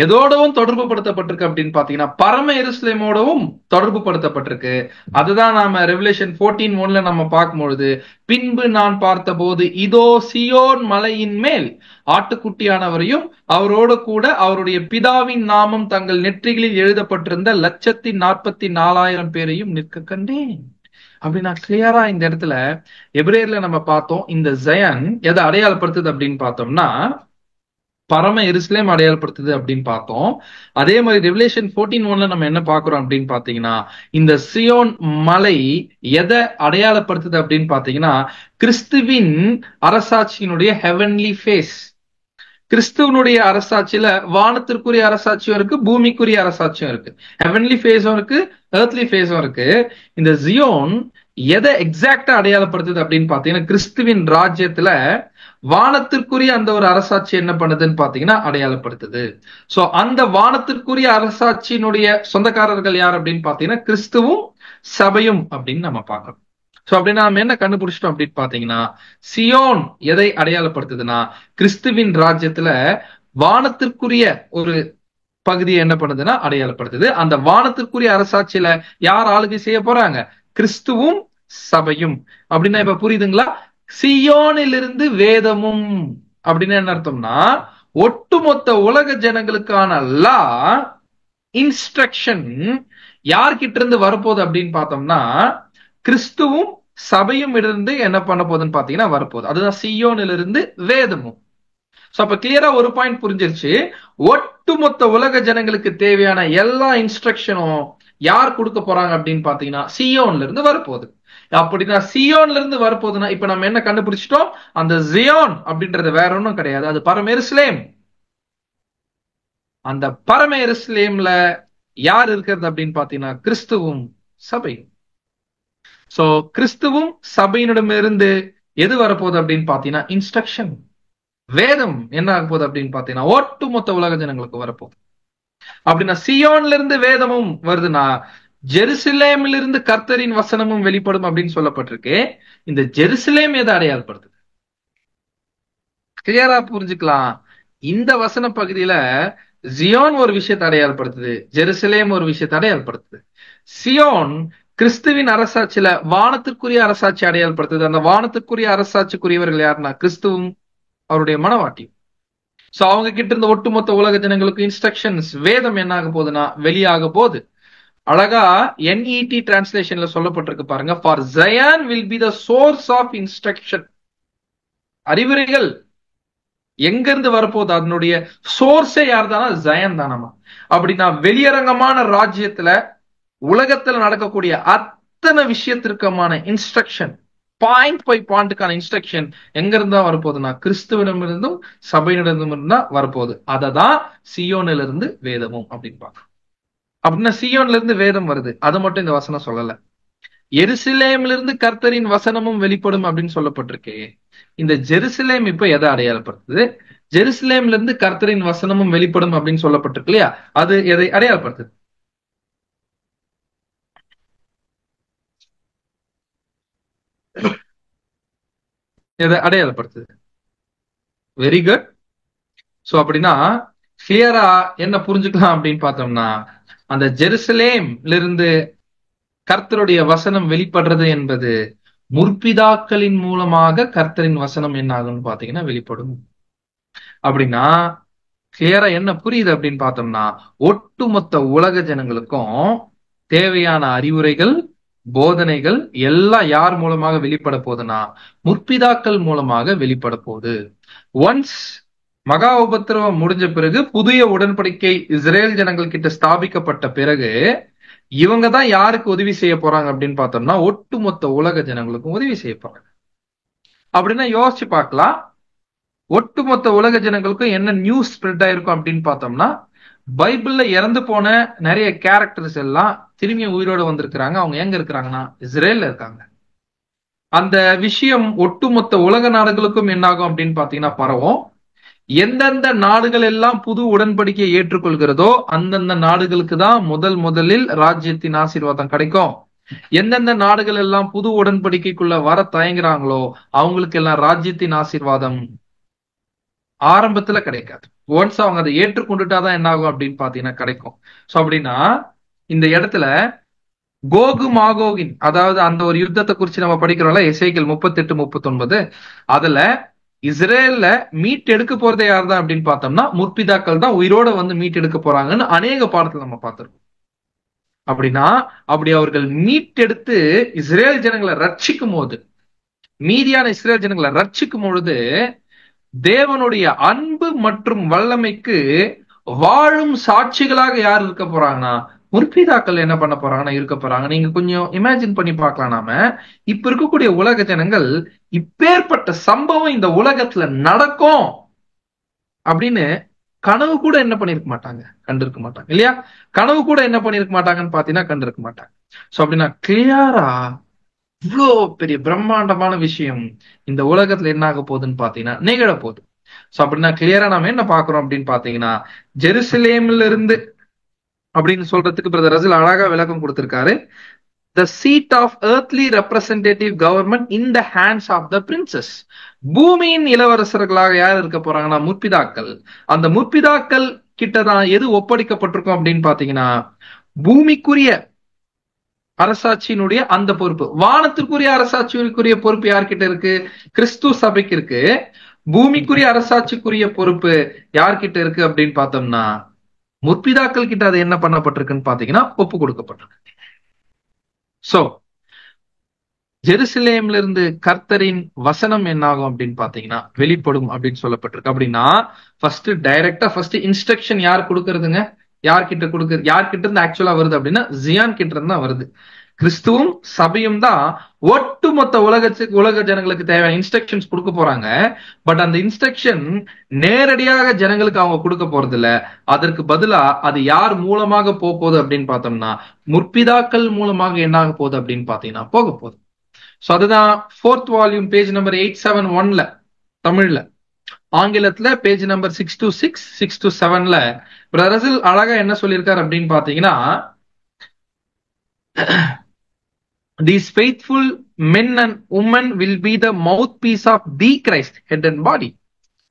எதோடவும் தொடர்பு படுத்தப்பட்டிருக்கு அப்படின்னு பாத்தீங்கன்னா பரம எருசலேமோடவும் தொடர்பு படுத்தப்பட்டிருக்கு. அதுதான் நாம ரெவலேஷன் 14:1 நம்ம பார்க்கும்பொழுது பின்பு நான் பார்த்த போது இதோ சியோன் மலையின் மேல் ஆட்டுக்குட்டியானவரையும் அவரோடு கூட அவருடைய பிதாவின் நாமம் தங்கள் நெற்றிகளில் எழுதப்பட்டிருந்த 144,000 பேரையும் நிற்க கண்டேன். அப்படின்னா கிளியரா இந்த இடத்துல எபிரேயர்ல நம்ம பார்த்தோம் இந்த ஜயன் எதை அடையாளப்படுத்துது அப்படின்னு பார்த்தோம்னா பரம எருசலேம் அடையாளப்படுத்துது அப்படின்னு பார்த்தோம். அதே மாதிரி ரெவலேஷன் 14:1 நம்ம என்ன பாக்குறோம் அப்படின்னு பாத்தீங்கன்னா இந்த சியோன் மலை எதை அடையாளப்படுத்துது அப்படின்னு பாத்தீங்கன்னா கிறிஸ்துவின் அரசாட்சியினுடைய ஹெவன்லி ஃபேஸ். கிறிஸ்துவனுடைய அரசாட்சியில வானத்திற்குரிய அரசாட்சியும் இருக்கு, பூமிக்குரிய அரசாட்சியும் இருக்கு, ஹெவன்லி ஃபேஸும் இருக்கு, எர்த்லி ஃபேஸும் இருக்கு. இந்த ஜியோன் எதை எக்ஸாக்டா அடையாளப்படுத்துது அப்படின்னு பாத்தீங்கன்னா கிறிஸ்துவின் ராஜ்யத்துல வானத்திற்குரிய அந்த ஒரு அரசாட்சி என்ன பண்ணுதுன்னு பாத்தீங்கன்னா அடையாளப்படுத்துது. சோ அந்த வானத்திற்குரிய அரசாட்சியினுடைய சொந்தக்காரர்கள் யார் அப்படின்னு பாத்தீங்கன்னா கிறிஸ்துவும் சபையும் அப்படின்னு நம்ம பார்க்கணும். சோ அப்படின்னா நம்ம என்ன கண்டுபிடிச்சிட்டோம் அப்படின்னு பாத்தீங்கன்னா சியோன் எதை அடையாளப்படுத்துதுன்னா கிறிஸ்துவின் ராஜ்யத்துல வானத்திற்குரிய ஒரு பகுதியை என்ன பண்ணுதுன்னா அடையாளப்படுத்துது. அந்த வானத்திற்குரிய அரசாட்சியில யார் ஆளுகை செய்ய போறாங்க? கிறிஸ்துவும் சபையும். அப்படின்னா இப்ப புரியுதுங்களா? சியோனிலிருந்து வேதமும் அப்படின்னு என்ன அர்த்தம்னா ஒட்டுமொத்த உலக ஜனங்களுக்கான லா இன்ஸ்ட்ரக்ஷன் யார்கிட்ட இருந்து வரப்போகுது அப்படின்னு பார்த்தோம்னா, கிறிஸ்துவும் சபையும் இருந்து என்ன பண்ண போகுதுன்னு பாத்தீங்கன்னா வரப்போகுது. அதுதான் சியோனில இருந்து வேதமும். சோ அப்ப கிளியரா ஒரு பாயிண்ட் புரிஞ்சிருச்சு. ஒட்டுமொத்த உலக ஜனங்களுக்கு தேவையான எல்லா இன்ஸ்ட்ரக்ஷனும் யார் கொடுக்க போறாங்க அப்படின்னு பாத்தீங்கன்னா சியோன்ல இருந்து வரப்போகுது. அப்படின்னா சியோன்ல இருந்து வரப்போகுதுன்னா இப்ப நம்ம என்ன கண்டுபிடிச்சிட்டோம்? அந்த ஜியோன் அப்படின்றது வேற ஒன்றும் கிடையாது, அது பரம எருசலேம். அந்த பரம எருசலேம்ல யார் இருக்கிறது அப்படின்னு பாத்தீங்கன்னா கிறிஸ்துவும் சபையும். சோ கிறிஸ்துவும் சபையினிடமிருந்து எது வரப்போகுது அப்படின்னு பாத்தீங்கன்னா இன்ஸ்ட்ரக்ஷன், வேதம் என்ன ஆக போகுது அப்படின்னு பாத்தீங்கன்னா ஒட்டுமொத்த உலக ஜனங்களுக்கு வரப்போகுது. அப்படின்னா சியோன்ல இருந்து வேதமும் வருதுன்னா ஜெருசலேமில் இருந்து கர்த்தரின் வசனமும் வெளிப்படும் அப்படின்னு சொல்லப்பட்டிருக்கு. இந்த ஜெருசலேம் எதை அடையாளப்படுத்துது? கிளியரா புரிஞ்சுக்கலாம். இந்த வசன பகுதியில ஜியோன் ஒரு விஷயத்தை அடையாளப்படுத்துது, ஜெருசலேம் ஒரு விஷயத்தை அடையாளப்படுத்துது. சியோன் கிறிஸ்துவின் அரசாட்சியில வானத்திற்குரிய அரசாட்சி அடையாளப்படுத்துது. அந்த வானத்திற்குரிய அரசாட்சிக்குரியவர்கள் யாருன்னா கிறிஸ்துவும் அவருடைய மனவாட்டியும். சோ அவங்க கிட்ட இருந்த ஒட்டுமொத்த உலக ஜனங்களுக்கு இன்ஸ்ட்ரக்ஷன்ஸ், வேதம் என்ன ஆக போகுதுன்னா வெளியாக போகுது. அழகா NET டிரான்ஸ்லேஷன்ல சொல்லப்பட்டிருக்கு பாருங்க, for Zion will be the source of instruction. அறிவுரைகள் எங்க இருந்து வரப்போகுது? அதனுடைய சோர்ஸே யார் தானா? ஜயன் தானமா. அப்படின்னா வெளியரங்கமான ராஜ்யத்துல உலகத்துல நடக்கக்கூடிய அத்தனை விஷயத்திற்குமான இன்ஸ்ட்ரக்ஷன், பாயிண்ட் பை பாயிண்ட்டுக்கான இன்ஸ்ட்ரக்ஷன் எங்க இருந்தா வரப்போகுதுன்னா கிறிஸ்துவிடமிருந்தும் சபையினிடமிருந்தும் தான் வரப்போகுது. அததான் சியோனில இருந்து வேதமும் அப்படின்னு பார்க்கணும். அப்படின்னா சியோன்ல இருந்து வேதம் வருது, அதை மட்டும் இந்த வசனம் சொல்லல. எருசலேமிலிருந்து இருந்து கர்த்தரின் வசனமும் வெளிப்படும் அப்படின்னு சொல்லப்பட்டிருக்கு. இந்த ஜெருசலேம் இப்ப எதை அடையாளப்படுத்துது? ஜெருசலேம்ல இருந்து கர்த்தரின் வசனமும் வெளிப்படும் அப்படின்னு சொல்லப்பட்டிருக்கு இல்லையா, அது எதை அடையாளப்படுத்துது? எதை அடையாளப்படுத்துது? Very good. சோ அப்படின்னா கிளியரா என்ன புரிஞ்சுக்கலாம் அப்படின்னு பார்த்தோம்னா, அந்த ஜெருசலேம்ல இருந்து கர்த்தருடைய வசனம் வெளிப்படுறது என்பது முற்பிதாக்களின் மூலமாக கர்த்தரின் வசனம் என்ன ஆகும்னு பாத்தீங்கன்னா வெளிப்படும். அப்படின்னா கிளியரா என்ன புரியுது அப்படின்னு பார்த்தோம்னா, ஒட்டுமொத்த உலக ஜனங்களுக்கும் தேவையான அறிவுரைகள், போதனைகள் எல்லாம் யார் மூலமாக வெளிப்பட போகுதுன்னா முற்பிதாக்கள் மூலமாக வெளிப்பட போகுது. ஒன்ஸ் மகா உபத்திரவம் முடிஞ்ச பிறகு புதிய உடன்படிக்கை இஸ்ரேல் ஜனங்கள் கிட்ட ஸ்தாபிக்கப்பட்ட பிறகு இவங்க தான் யாருக்கு உதவி செய்ய போறாங்க அப்படின்னு பார்த்தோம்னா ஒட்டுமொத்த உலக ஜனங்களுக்கும் உதவி செய்ய போறாங்க. அப்படின்னா யோசிச்சு பார்க்கலாம், ஒட்டுமொத்த உலக ஜனங்களுக்கும் என்ன நியூஸ் ஸ்ப்ரெட் ஆயிருக்கும் அப்படின்னு பார்த்தோம்னா, பைபிள்ல இறந்து போன நிறைய கேரக்டர்ஸ் எல்லாம் திரும்பி உயிரோட வந்திருக்கிறாங்க. அவங்க எங்க இருக்கிறாங்கன்னா இஸ்ரேல்ல இருக்காங்க. அந்த விஷயம் ஒட்டுமொத்த உலக நாடுகளுக்கும் என்னாகும் அப்படின்னு பாத்தீங்கன்னா பரவும். எந்தெந்த நாடுகள் எல்லாம் புது உடன்படிக்கையை ஏற்றுக்கொள்கிறதோ அந்தந்த நாடுகளுக்கு தான் முதலில் ராஜ்யத்தின் ஆசீர்வாதம் கிடைக்கும். எந்தெந்த நாடுகள் எல்லாம் புது உடன்படிக்கைக்குள்ள வர தயங்குறாங்களோ அவங்களுக்கு எல்லாம் ராஜ்யத்தின் ஆசீர்வாதம் ஆரம்பத்துல கிடைக்காது. ஒன்ஸ் அவங்க அதை ஏற்றுக்கொண்டுட்டாதான் என்ன ஆகும் அப்படின்னு பாத்தீங்கன்னா கிடைக்கும். சோ அப்படின்னா இந்த இடத்துல கோகு மாகோகின், அதாவது அந்த ஒரு யுத்தத்தை குறிச்சு நம்ம படிக்கிறோம்ல எசேக்கியேல் 38-39, அதுல இஸ்ரேல்ல மீட் எடுக்க போறதே யார் தான் அப்படின்னு பார்த்தோம்னா முற்பிதாக்கள் தான் உயிரோட வந்து மீட் எடுக்க போறாங்கன்னு அநேக பாடத்துல நம்ம பார்த்திருக்கோம். அப்படின்னா அப்படி அவர்கள் மீட்டெடுத்து இஸ்ரேல் ஜனங்களை ரட்சிக்கும் போது, மீதியான இஸ்ரேல் ஜனங்களை ரட்சிக்கும் பொழுது தேவனுடைய அன்பு மற்றும் வல்லமைக்கு வாழும் சாட்சிகளாக யார் இருக்க போறாங்கன்னா முற்பிதாக்கள் என்ன பண்ண போறாங்கன்னா இருக்க போறாங்க. நீங்க கொஞ்சம் இமேஜின் பண்ணி பார்க்கலாம். நாம இப்ப இருக்கக்கூடிய உலக ஜனங்கள் இப்பேற்பட்ட சம்பவம் இந்த உலகத்துல நடக்கும் அப்படின்னு கனவு கூட என்ன பண்ணிருக்க மாட்டாங்க, கண்டிருக்க மாட்டாங்க இல்லையா? கனவு கூட என்ன பண்ணிருக்க மாட்டாங்கன்னு பாத்தீங்கன்னா கண்டிருக்க மாட்டாங்க. சோ அப்படின்னா கிளியரா இவ்வளோ பெரிய பிரம்மாண்டமான விஷயம் இந்த உலகத்துல என்ன ஆக போகுதுன்னு பாத்தீங்கன்னா நிகழ போகுது. சோ அப்படின்னா கிளியரா நாம என்ன பாக்குறோம் அப்படின்னு பாத்தீங்கன்னா, ஜெருசலேம்ல இருந்து அப்படின்னு சொல்றதுக்கு பிரதர் ரசில் அழகா விளக்கம் கொடுத்திருக்காரு. The seat of earthly representative government in the hands of the princes. பூமியின் இளவரசர்களாக யார் இருக்க போறாங்கன்னா முற்பிதாக்கள். அந்த முற்பிதாக்கள் கிட்டதான் எது ஒப்படைக்கப்பட்டிருக்கும் அப்படின்னு பாத்தீங்கன்னா பூமிக்குரிய அரசாட்சியினுடைய அந்த பொறுப்பு. வானத்திற்குரிய அரசாட்சிக்குரிய பொறுப்பு யார்கிட்ட இருக்கு? கிறிஸ்து சபைக்கு இருக்கு. பூமிக்குரிய அரசாட்சிக்குரிய பொறுப்பு யார்கிட்ட இருக்கு அப்படின்னு பார்த்தோம்னா முற்பிதாக்கள் கிட்ட அது என்ன பண்ணப்பட்டிருக்குன்னு பாத்தீங்கன்னா ஒப்பு கொடுக்கப்பட்டிருக்கு. சோ ஜெருசலேம்ல இருந்து கர்த்தரின் வசனம் என்ன ஆகும் அப்படின்னு பாத்தீங்கன்னா வெளிப்படும் அப்படின்னு சொல்லப்பட்டிருக்கு. அப்படின்னா ஃபர்ஸ்ட் இன்ஸ்ட்ரக்ஷன் யார் கொடுக்கறதுங்க? யார்கிட்ட இருந்து ஆக்சுவலா வருது அப்படின்னா ஜியான் கிட்ட இருந்து தான் வருது. கிறிஸ்துவும் சபையும் தான் ஒட்டுமொத்த உலக ஜனங்களுக்கு தேவையான இன்ஸ்ட்ரக்ஷன்ஸ் கொடுக்க போறாங்க. பட் அந்த இன்ஸ்ட்ரக்ஷன் நேரடியாக ஜனங்களுக்கு அவங்க கொடுக்க போறது இல்ல. அதற்கு பதிலா அது யார் மூலமாக போகுது அப்படின்னு பார்த்தோம்னா முற்பிதாக்கள் மூலமாக என்ன ஆக போகுது அப்படின்னு பாத்தீங்கன்னா போக போகுது. சோ அதுதான் 4th வால்யூம் பேஜ் நம்பர் 871ல தமிழ்ல, ஆங்கிலத்துல பேஜ் நம்பர் 626 627ல பிரதர் அழகா என்ன சொல்லியிருக்காரு அப்படின்னு பாத்தீங்கன்னா, these faithful men and women will be the mouthpiece of the Christ, head and body.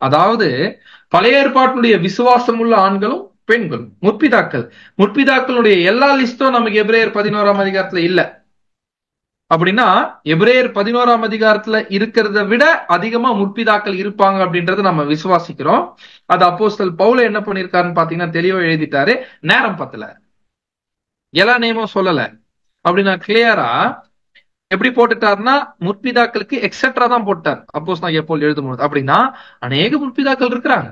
அதாவது பழைய ஏற்பாட்டினுடைய விசுவாசம் உள்ள ஆண்களும் பெண்களும் முற்பிதாக்களுடைய எல்லா லிஸ்டும் நமக்கு எபிரேயர் 11ஆம் அதிகாரத்துல இல்ல. அப்படின்னா எபிரேயர் 11ஆம் அதிகாரத்துல இருக்கிறத விட அதிகமா முற்பிதாக்கள் இருப்பாங்க அப்படின்றத நம்ம விசுவாசிக்கிறோம். அது அப்போஸ்தலர் பவுல் என்ன பண்ணிருக்காருன்னு பாத்தீங்கன்னா தெளிவா எழுதிட்டாரு. நேரம் பத்தல, எல்லா நேமும் சொல்லல. அப்படின்னா கிளியரா எப்படி போட்டுட்டாருன்னா முற்பிதாக்களுக்கு எக்ஸெட்ரா தான் போட்டார் அப்போஸ்தலர் பவுல் எழுதும்போது. அப்படின்னா அநேக முற்பிதாக்கள் இருக்கிறாங்க.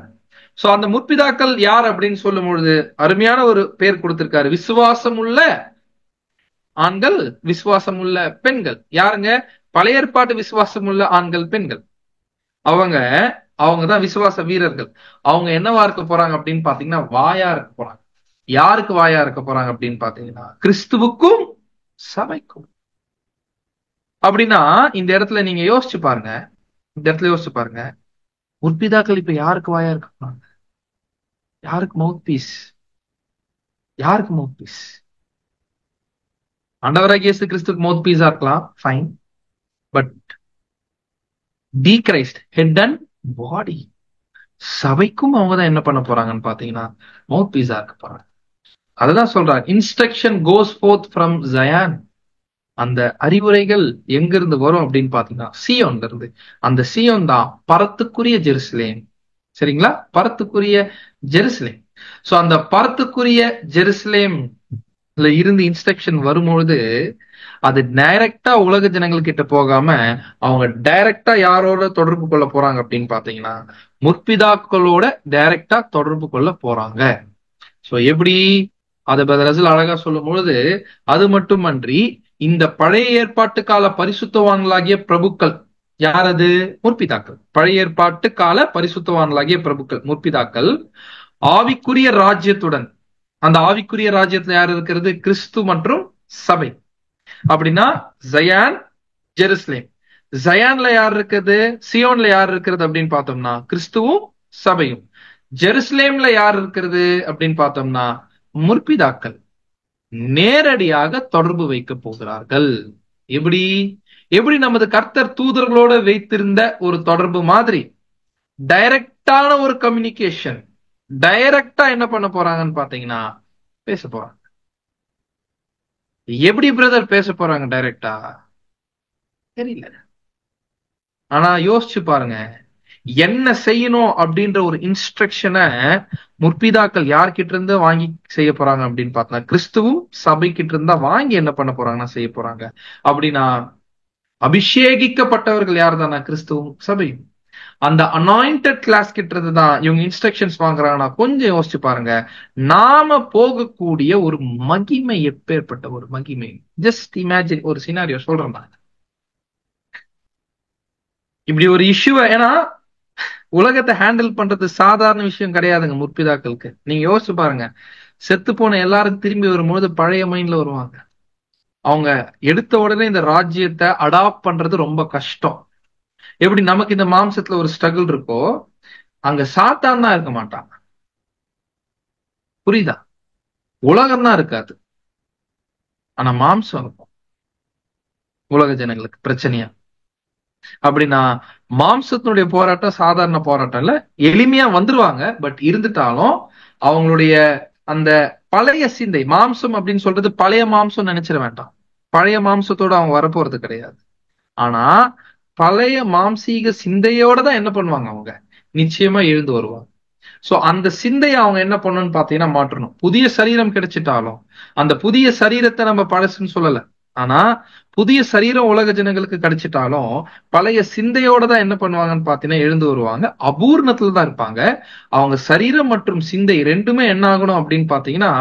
சோ அந்த முற்பிதாக்கள் யார் அப்படின்னு சொல்லும் பொழுது அருமையான ஒரு பேர் கொடுத்திருக்காரு, விசுவாசம் உள்ள ஆண்கள், விசுவாசம் உள்ள பெண்கள். யாருங்க? பழைய ஏற்பாட்டு விசுவாசம் உள்ள ஆண்கள் பெண்கள். அவங்கதான் விசுவாச வீரர்கள். அவங்க என்னவா இருக்க போறாங்க அப்படின்னு பாத்தீங்கன்னா வாயா இருக்க போறாங்க. யாருக்கு வாயா இருக்க போறாங்க அப்படின்னு பாத்தீங்கன்னா கிறிஸ்துவுக்கும் சபைக்கும். அப்படின்னா இந்த இடத்துல நீங்க யோசிச்சு பாருங்க, முற்பிதாக்கள் இப்ப யாருக்கு வாயா இருக்க போறாங்க? யாருக்கு மவுத் பீஸ்? ஆண்டவராகிய இயேசு கிறிஸ்துக்கு மவுத் பீஸா இருக்கலாம், fine. But the Christ, head and body, சபைக்கும் அவங்கதான் என்ன பண்ண போறாங்கன்னு பாத்தீங்கன்னா மவுத் பீஸா இருக்க போறாங்க. அததான் சொல்றாங்க, instruction cos fourth from Zayan. அந்த அறிவுரைகள் எங்கிருந்து வரும் அப்படின்னு பாத்தீங்கன்னா சீயோன்ல இருந்து. அந்த சீயோன் தான் பரத்துக்குரிய ஜெருசலேம். சரிங்களா? பரத்துக்குரிய ஜெருசலேம். சோ அந்த பரத்துக்குரிய ஜெருசலேம் இருந்து இன்ஸ்ட்ரக்ஷன் வரும்பொழுது அது டைரக்டா உலக ஜனங்கள் கிட்ட போகாம அவங்க டைரக்டா யாரோட தொடர்பு கொள்ள போறாங்க அப்படின்னு பாத்தீங்கன்னா முற்பிதாக்களோட டைரக்டா தொடர்பு கொள்ள போறாங்க. சோ எப்படி அதை ரசல் அழகா சொல்லும் பொழுது, அது மட்டுமன்றி இந்த பழைய ஏற்பாட்டு கால பரிசுத்தவான்களாகிய பிரபுக்கள் யார்? அது முற்பிதாக்கள். பழைய ஏற்பாட்டு கால பரிசுத்தவான்களாகிய பிரபுக்கள் முற்பிதாக்கள் ஆவிக்குரிய ராஜ்யத்துடன், அந்த ஆவிக்குரிய ராஜ்யத்துல யார் இருக்கிறது? கிறிஸ்து மற்றும் சபை. அப்படின்னா ஜயான், ஜெருசலேம். ஜயான்ல யார் இருக்குது? சியோன்ல யார் இருக்கிறது அப்படின்னு பார்த்தோம்னா கிறிஸ்துவும் சபையும். ஜெருசலேம்ல யார் இருக்கிறது அப்படின்னு பார்த்தோம்னா முற்பிதாக்கள் நேரடியாக தொடர்பு வைக்க போகிறார்கள். எப்படி நமது கர்த்தர் தூதர்களோட வைத்திருந்த ஒரு தொடர்பு மாதிரி டைரக்டான ஒரு கம்யூனிகேஷன், டைரக்டா என்ன பண்ண போறாங்கன்னு பாத்தீங்கன்னா பேச போறாங்க. எப்படி பிரதர் பேச போறாங்க டைரக்டா? தெரியல. ஆனா யோசிச்சு பாருங்க, என்ன செய்யணும் அப்படின்ற ஒரு இன்ஸ்ட்ரக்ஷனை முற்பிதாக்கள் யார்கிட்ட இருந்து வாங்கி செய்ய போறாங்க அப்படின்னு பார்த்தா கிறிஸ்துவும் சபை கிட்ட இருந்தா வாங்கி என்ன பண்ண போறாங்கன்னா செய்ய போறாங்க. அப்படின்னா அபிஷேகிக்கப்பட்டவர்கள் யார் தானா? கிறிஸ்துவும் சபையும். அந்த அனாயிண்டட் கிளாஸ் கிட்ட இருந்துதான் இவங்க இன்ஸ்ட்ரக்ஷன்ஸ் வாங்குறாங்கன்னா கொஞ்சம் யோசிச்சு பாருங்க, நாம போகக்கூடிய ஒரு மகிமை எப்பேற்பட்ட ஒரு மகிமை. ஜஸ்ட் இமேஜின், ஒரு சினாரியோ சொல்றேன் நான். இப்படி ஒரு இஷ்யூ, ஏன்னா உலகத்தை ஹேண்டில் பண்றது சாதாரண விஷயம் கிடையாதுங்க முற்பிதாக்களுக்கு. நீங்க யோசிச்சு பாருங்க, செத்து போன எல்லாரும் திரும்பி வரும்போது பழைய மைண்ட்ல வருவாங்க. அவங்க எடுத்த உடனே இந்த ராஜ்யத்தை அடாப்ட் பண்றது ரொம்ப கஷ்டம். எப்படி நமக்கு இந்த மாம்சத்துல ஒரு ஸ்ட்ரகிள் இருக்கோ, அங்க சாத்தான் தான் இருக்க மாட்டாங்க. புரியுதா? உலகம் தான் இருக்காது, ஆனா மாம்சம் இருக்கும் உலக ஜனங்களுக்கு பிரச்சனையா. அப்படின்னா மாம்சத்தினுடைய போராட்டம் சாதாரண போராட்டம் இல்ல, எளிமையா வந்துருவாங்க. பட் இருந்துட்டாலும் அவங்களுடைய அந்த பழைய சிந்தை, மாம்சம் அப்படின்னு சொல்றது பழைய மாம்சம் நினைச்சிட வேண்டாம். பழைய மாம்சத்தோட அவங்க வரப்போறது கிடையாது. ஆனா பழைய மாம்சீக சிந்தையோட தான் என்ன பண்ணுவாங்க, அவங்க நிச்சயமா எழுந்து வருவாங்க. சோ அந்த சிந்தையை அவங்க என்ன பண்ணணும்னு பாத்தீங்கன்னா மாற்றணும். புதிய சரீரம் கிடைச்சிட்டாலும் அந்த புதிய சரீரத்தை நம்ம பழசுன்னு சொல்லல, ஆனா புதிய சரீரம் உலக ஜனங்களுக்கு கிடைச்சிட்டாலும் பழைய சிந்தையோட தான் என்ன பண்ணுவாங்கன்னு பாத்தீங்கன்னா எழுந்து வருவாங்க. அபூர்ணத்துல தான் இருப்பாங்க. அவங்க சரீரம் மற்றும் சிந்தை ரெண்டுமே என்ன ஆகணும் அப்படின்னு பாத்தீங்கன்னா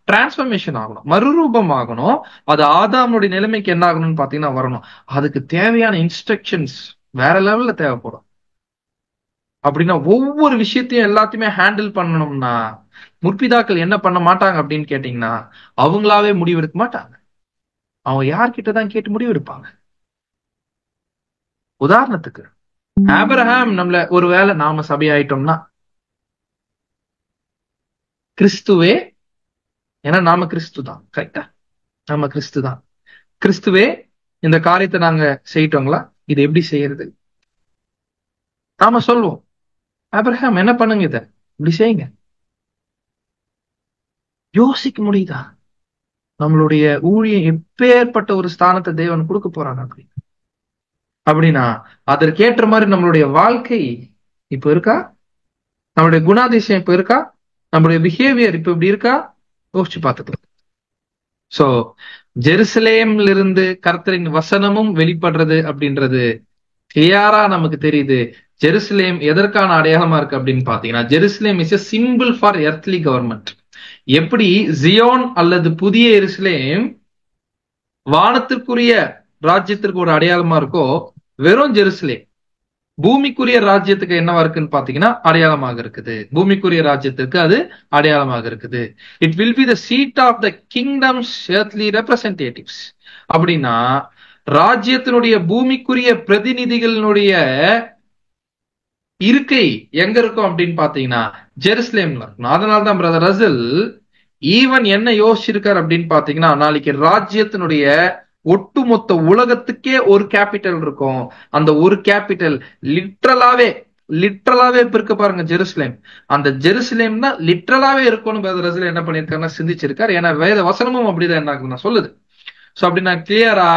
டிரான்ஸ்பர்மேஷன் ஆகணும், மறுரூபம் ஆகணும். அது ஆதாமுடைய நிலைமைக்கு என்ன ஆகணும்னு பாத்தீங்கன்னா வரணும். அதுக்கு தேவையான இன்ஸ்ட்ரக்ஷன்ஸ் வேற லெவல்ல தேவைப்படும். அப்படின்னா ஒவ்வொரு விஷயத்தையும் எல்லாத்தையுமே ஹேண்டில் பண்ணணும்னா முற்பிதாக்கள் என்ன பண்ண மாட்டாங்க அப்படின்னு கேட்டீங்கன்னா அவங்களாவே முடிவெடுக்க மாட்டாங்க. அவங்க யார்கிட்டதான் கேட்டு முடிவெடுப்பாங்க? உதாரணத்துக்கு ஆபிரகாம் நம்மள ஒருவேளை நாம சபையாயிட்டோம்னா கிறிஸ்துவே, ஏன்னா நாம கிறிஸ்து தான், கரெக்டா? நாம கிறிஸ்து தான். கிறிஸ்துவே இந்த காரியத்தை நாங்க செய்யிட்டோங்களா, இது எப்படி செய்யறது? நாம சொல்லுவோம், ஆபிரகாம் என்ன பண்ணுங்க, இத இப்படி செய்யுங்க. யோசிக்க முடியுதா நம்மளுடைய ஊழியம் எப்பேற்பட்ட ஒரு ஸ்தானத்தை தேவன் கொடுக்க போறாங்க அப்படின்னா அதற்கேற்ற மாதிரி நம்மளுடைய வாழ்க்கை இப்ப இருக்கா? நம்மளுடைய குணாதிசயம் இப்ப இருக்கா? நம்மளுடைய பிஹேவியர் இப்ப இப்படி இருக்கா? யோசிச்சு பார்த்துக்கலாம். சோ ஜெருசலேம்ல இருந்து கர்த்தரின் வசனமும் வெளிப்படுறது அப்படின்றது கிளியரா நமக்கு தெரியுது. ஜெருசலேம் எதற்கான அடையாளமா இருக்கு அப்படின்னு பாத்தீங்கன்னா, Jerusalem is a simple for earthly government. எப்படி ஜியோன் அல்லது புதிய எருசலேம் வானத்திற்குரிய ராஜ்யத்திற்கு ஒரு அடையாளமா இருக்கோ, வெறும் ஜெருசலேம் பூமிக்குரிய ராஜ்யத்துக்கு என்னவா இருக்குன்னு பாத்தீங்கன்னா அடையாளமாக இருக்குது. பூமிக்குரிய ராஜ்யத்துக்கு அது அடையாளமாக இருக்குது. It will be the seat of the kingdom's earthly representatives. அப்படின்னா ராஜ்யத்தினுடைய பூமிக்குரிய பிரதிநிதிகளினுடைய இருக்கை எங்க இருக்கும் அப்படின்னு பாத்தீங்கன்னா ஜெருசலேம்ல இருக்கும். அதனால்தான் பிரதர் ரசல் ஈவன் என்ன யோசிச்சிருக்காரு அப்படின்னு பாத்தீங்கன்னா, நாளைக்கு ராஜ்யத்தினுடைய ஒட்டுமொத்த உலகத்துக்கே ஒரு கேபிட்டல் இருக்கும். அந்த ஒரு கேபிட்டல் லிட்ரலாவே இப்ப இருக்க பாருங்க ஜெருசலேம். அந்த ஜெருசலேம் தான் லிட்ரலாவே இருக்கும்னு பிரதர் ரசல் என்ன பண்ணிருக்காருன்னா சிந்திச்சிருக்காரு. ஏன்னா வேத வசனமும் அப்படிதான் என்ன ஆகுதுன்னா சொல்லுது. சோ அப்படின்னா கிளியரா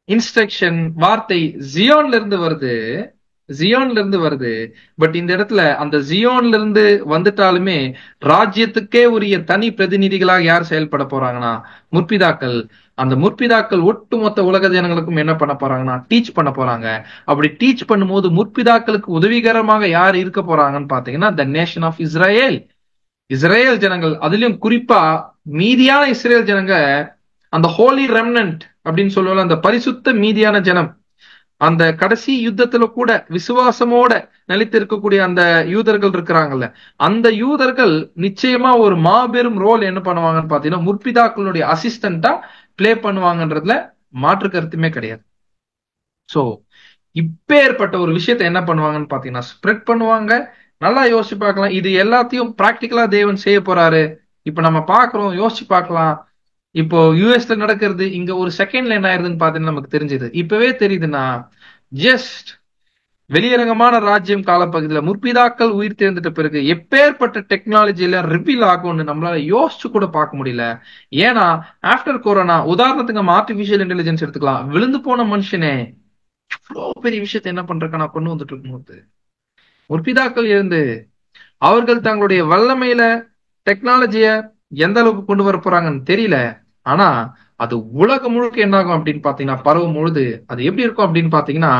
இன்ஸ்ட்ரக்ஷன் வார்த்தை ஜியோன்ல இருந்து வருது. பட் இந்த இடத்துல அந்த ஜியோன்ல இருந்து வந்துட்டாலுமே ராஜ்யத்துக்கே உரிய தனி பிரதிநிதிகளாக யார் செயல்பட போறாங்கன்னா முற்பிதாக்கள். அந்த முற்பிதாக்கள் ஒட்டுமொத்த உலக ஜனங்களுக்கும் என்ன பண்ண போறாங்கன்னா டீச் பண்ண போறாங்க. அப்படி டீச் பண்ணும்போது முற்பிதாக்களுக்கு உதவிகரமாக யார் இருக்க போறாங்கன்னு பாத்தீங்கன்னா த நேஷன் ஆஃப் இஸ்ரேல் ஜனங்கள். அதுலயும் குறிப்பா மீதியான இஸ்ரேல் ஜனங்க, அந்த ஹோலி ரெம்னன்ட் அப்படின்னு சொல்லுவாங்க, அந்த பரிசுத்த மீதியான ஜனம். அந்த கடைசி யுத்தத்துல கூட விசுவாசமோட நிலைத்து இருக்கக்கூடிய அந்த யூதர்கள் இருக்கிறாங்கல்ல, அந்த யூதர்கள் நிச்சயமா ஒரு மாபெரும் ரோல் என்ன பண்ணுவாங்கன்னு பாத்தீங்கன்னா முற்பிதாக்களுடைய அசிஸ்டண்டா பிளே பண்ணுவாங்கன்றதுல மாற்று கருத்துமே கிடையாது. சோ இப்பேற்பட்ட ஒரு விஷயத்த என்ன பண்ணுவாங்கன்னு பாத்தீங்கன்னா ஸ்ப்ரெட் பண்ணுவாங்க. நல்லா யோசிச்சு பார்க்கலாம். இது எல்லாத்தையும் பிராக்டிக்கலா தேவன் செய்ய போறாரு. இப்ப நம்ம பாக்குறோம், யோசிச்சு பார்க்கலாம். இப்போ யூஎஸ்ல நடக்கிறது இங்க ஒரு செகண்ட்ல என்ன ஆயிருதுன்னு பாத்தீங்கன்னா நமக்கு தெரிஞ்சது. இப்பவே தெரியுதுன்னா ஜஸ்ட் வெளியரங்கமான ராஜ்யம் காலப்பகுதியில முற்பிதாக்கள் உயிர் தேர்ந்துட்ட பிறகு எப்பேற்பட்ட டெக்னாலஜி எல்லாம் ரிவீல் ஆகும்னு நம்மளால யோசிச்சு கூட பார்க்க முடியல. ஏன்னா ஆஃப்டர் கொரோனா, உதாரணத்துக்கு நம்ம ஆர்டிபிஷியல் இன்டெலிஜென்ஸ் எடுத்துக்கலாம். விழுந்து போன மனுஷனே இவ்வளவு பெரிய விஷயத்த என்ன பண்றதுக்கான கொண்டு வந்துட்டு இருக்கும்போது முற்பிதாக்கள் இருந்து அவர்கள் தங்களுடைய வல்லமையில டெக்னாலஜிய எந்த அளவுக்கு கொண்டு வர போறாங்கன்னு தெரியல. ஆனா அது உலகம் முழுக்க என்ன ஆகும் அப்படின்னு பாத்தீங்கன்னா பரவும் பொழுது அது எப்படி இருக்கும் அப்படின்னு பாத்தீங்கன்னா,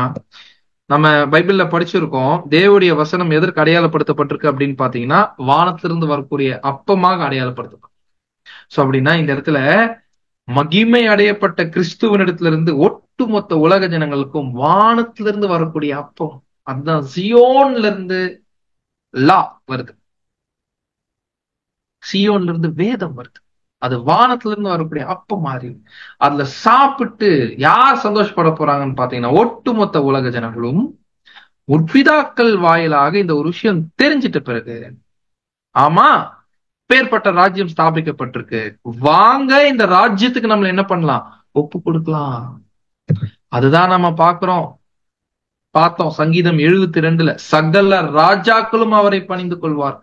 நம்ம பைபிள்ல படிச்சிருக்கோம், தேவனுடைய வசனம் எதற்கு அடையாளப்படுத்தப்பட்டிருக்கு அப்படின்னு பாத்தீங்கன்னா வானத்திலிருந்து வரக்கூடிய அப்பமாக அடையாளப்படுத்தப்படும். சோ அப்படின்னா இந்த இடத்துல மகிமை அடையப்பட்ட கிறிஸ்துவனிடத்துல இருந்து ஒட்டுமொத்த உலக ஜனங்களுக்கும் வானத்திலிருந்து வரக்கூடிய அப்பம், அதுதான் சியோன்ல இருந்து லா வருது, சியோன்ல இருந்து வேதம் வருது. அது வானத்துல இருந்து வரக்கூடிய அப்பம் மாறி அதுல சாப்பிட்டு யார் சந்தோஷப்பட போறாங்கன்னு பாத்தீங்கன்னா ஒட்டுமொத்த உலக ஜனங்களும் முற்பிதாக்கள் வாயிலாக இந்த ஒரு விஷயம் தெரிஞ்சிட்ட பிறகு, ஆமா பேர்பட்ட ராஜ்யம் ஸ்தாபிக்கப்பட்டிருக்கு, வாங்க இந்த ராஜ்யத்துக்கு நம்மள என்ன பண்ணலாம், ஒப்பு கொடுக்கலாம். அதுதான் நம்ம பார்த்தோம் சங்கீதம் 72ல, சகல ராஜாக்களும் அவரை பணிந்து கொள்வார்.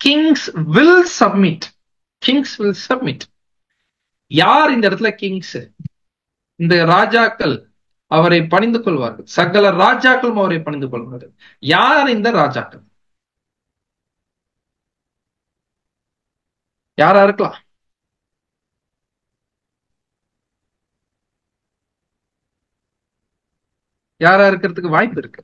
Kings will submit. யார் இந்த இடத்துல கிங்ஸ்? இந்த ராஜாக்கள் அவரை பணிந்து கொள்வார்கள், சகல ராஜாக்களும் அவரை பணிந்து கொள்வார்கள். யார் இந்த ராஜாக்கள்? யாரா இருக்கலாம்? யாரா இருக்கிறதுக்கு வாய்ப்பு இருக்கு?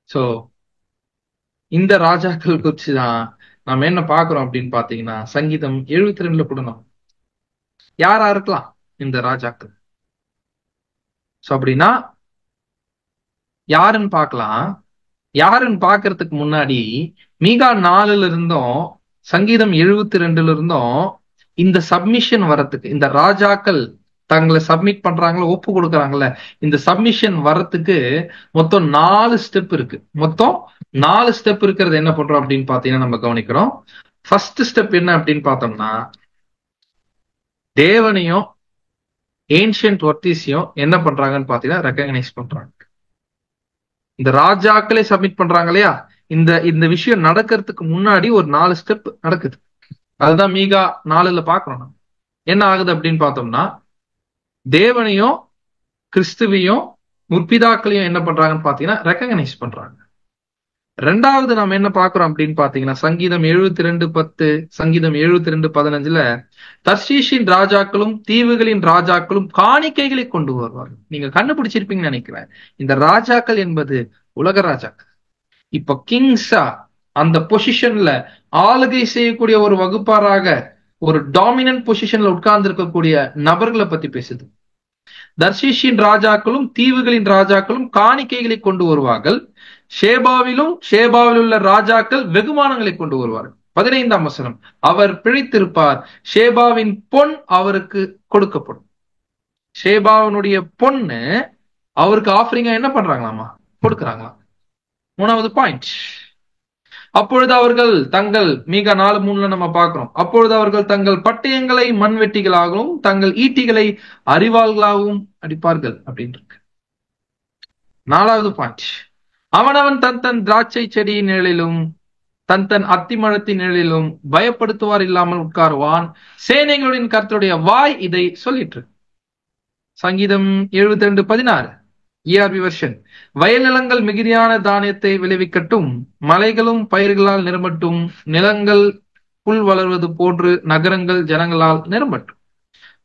சோ இந்த ராஜாக்கள் குறிச்சுதான் நம்ம என்ன பாக்குறோம் அப்படின்னு பாத்தீங்கன்னா, சங்கீதம் 72 கூட நம்ம யாரா இருக்கலாம் இந்த ராஜாக்கள்? சோ அப்படின்னா யாருன்னு பார்க்கலாம். யாருன்னு பாக்குறதுக்கு முன்னாடி மீகா 4ல இருந்தும் சங்கீதம் 72ல இருந்தும் இந்த சப்மிஷன் வரத்துக்கு, இந்த ராஜாக்கள் தங்களை சப்மிட் பண்றாங்களோ, ஒப்பு கொடுக்குறாங்கல்ல, இந்த சப்மிஷன் வரத்துக்கு மொத்தம் 4 ஸ்டெப் இருக்கு. மொத்தம் 4 ஸ்டெப் இருக்கிறது என்ன பண்றோம் அப்படின்னு பாத்தீங்கன்னா நம்ம கவனிக்கிறோம். ஃபர்ஸ்ட் ஸ்டெப் என்ன அப்படின்னு பார்த்தோம்னா, தேவனையும் ஏன்ஷியன்ட் ஒர்த்திஸையும் என்ன பண்றாங்கன்னு பாத்தீங்கன்னா ரெகக்னைஸ் பண்றாங்க. இந்த ராஜாக்களே சப்மிட் பண்றாங்க இல்லையா, இந்த விஷயம் நடக்கிறதுக்கு முன்னாடி ஒரு 4 ஸ்டெப் நடக்குது. அதுதான் மீகா 4ல பாக்குறோம். நம்ம என்ன ஆகுது அப்படின்னு பார்த்தோம்னா, தேவனையும் கிறிஸ்துவையும் முற்பிதாக்களையும் என்ன பண்றாங்கன்னு பாத்தீங்கன்னா ரெகக்னைஸ் பண்றாங்க. ரெண்டாவது நாம என்ன பாக்குறோம் அப்படின்னு பாத்தீங்கன்னா, சங்கீதம் 72:10, சங்கீதம் 72:15 தர்ஷீஷின் ராஜாக்களும் தீவுகளின் ராஜாக்களும் காணிக்கைகளை கொண்டு வருவார்கள். நீங்க கண்டுபிடிச்சிருப்பீங்கன்னு நினைக்கிறேன். இந்த ராஜாக்கள் என்பது உலக ராஜாக்கள். இப்ப கிங்ஸா அந்த பொசிஷன்ல ஆளுகை செய்யக்கூடிய ஒரு வகுப்பாராக, ஒரு டாமினன்ட் பொசிஷன்ல உட்கார்ந்து இருக்கக்கூடிய நபர்களை பத்தி பேசுது. தர்ஷீஷின் ராஜாக்களும் தீவுகளின் ராஜாக்களும் காணிக்கைகளை கொண்டு வருவார்கள். ஷேபாவில் உள்ள ராஜாக்கள் வெகுமானங்களை கொண்டு வருவார்கள். 15ஆம் வசனம், அவர் பிழைத்திருப்பார், ஷேபாவின் பொன் அவருக்கு கொடுக்கப்படும். ஷேபாவினுடைய பொண்ணு அவருக்கு ஆஃபரிங்கா என்ன பண்றாங்களாமா? கொடுக்குறாங்களா. 3வது பாயிண்ட், அப்பொழுது அவர்கள் தங்கள் மீகா 4:3 நம்ம பார்க்கிறோம். அப்பொழுது அவர்கள் தங்கள் பட்டயங்களை மண்வெட்டிகளாகவும் தங்கள் ஈட்டிகளை அரிவாள்களாகவும் அடிப்பார்கள் அப்படின்னு இருக்கு. 4வது பாயிண்ட், அவனவன் தன் திராட்சை செடியின் நிழலிலும் தன் அத்திமரத்தின் நிழலிலும் பயப்படுத்துவார் இல்லாமல் உட்காருவான், சேனைகளின் கர்த்தருடைய வாய் இதை சொல்லிற்று. சங்கீதம் 72:16 ERV வெர்ஷன், வயல் நிலங்கள் மிகுதியான தானியத்தை விளைவிக்கட்டும், மலைகளும் பயிர்களால் நிரம்பட்டும், நிலங்கள் புல் வளர்வது போன்று நகரங்கள் ஜனங்களால் நிரம்பட்டும்.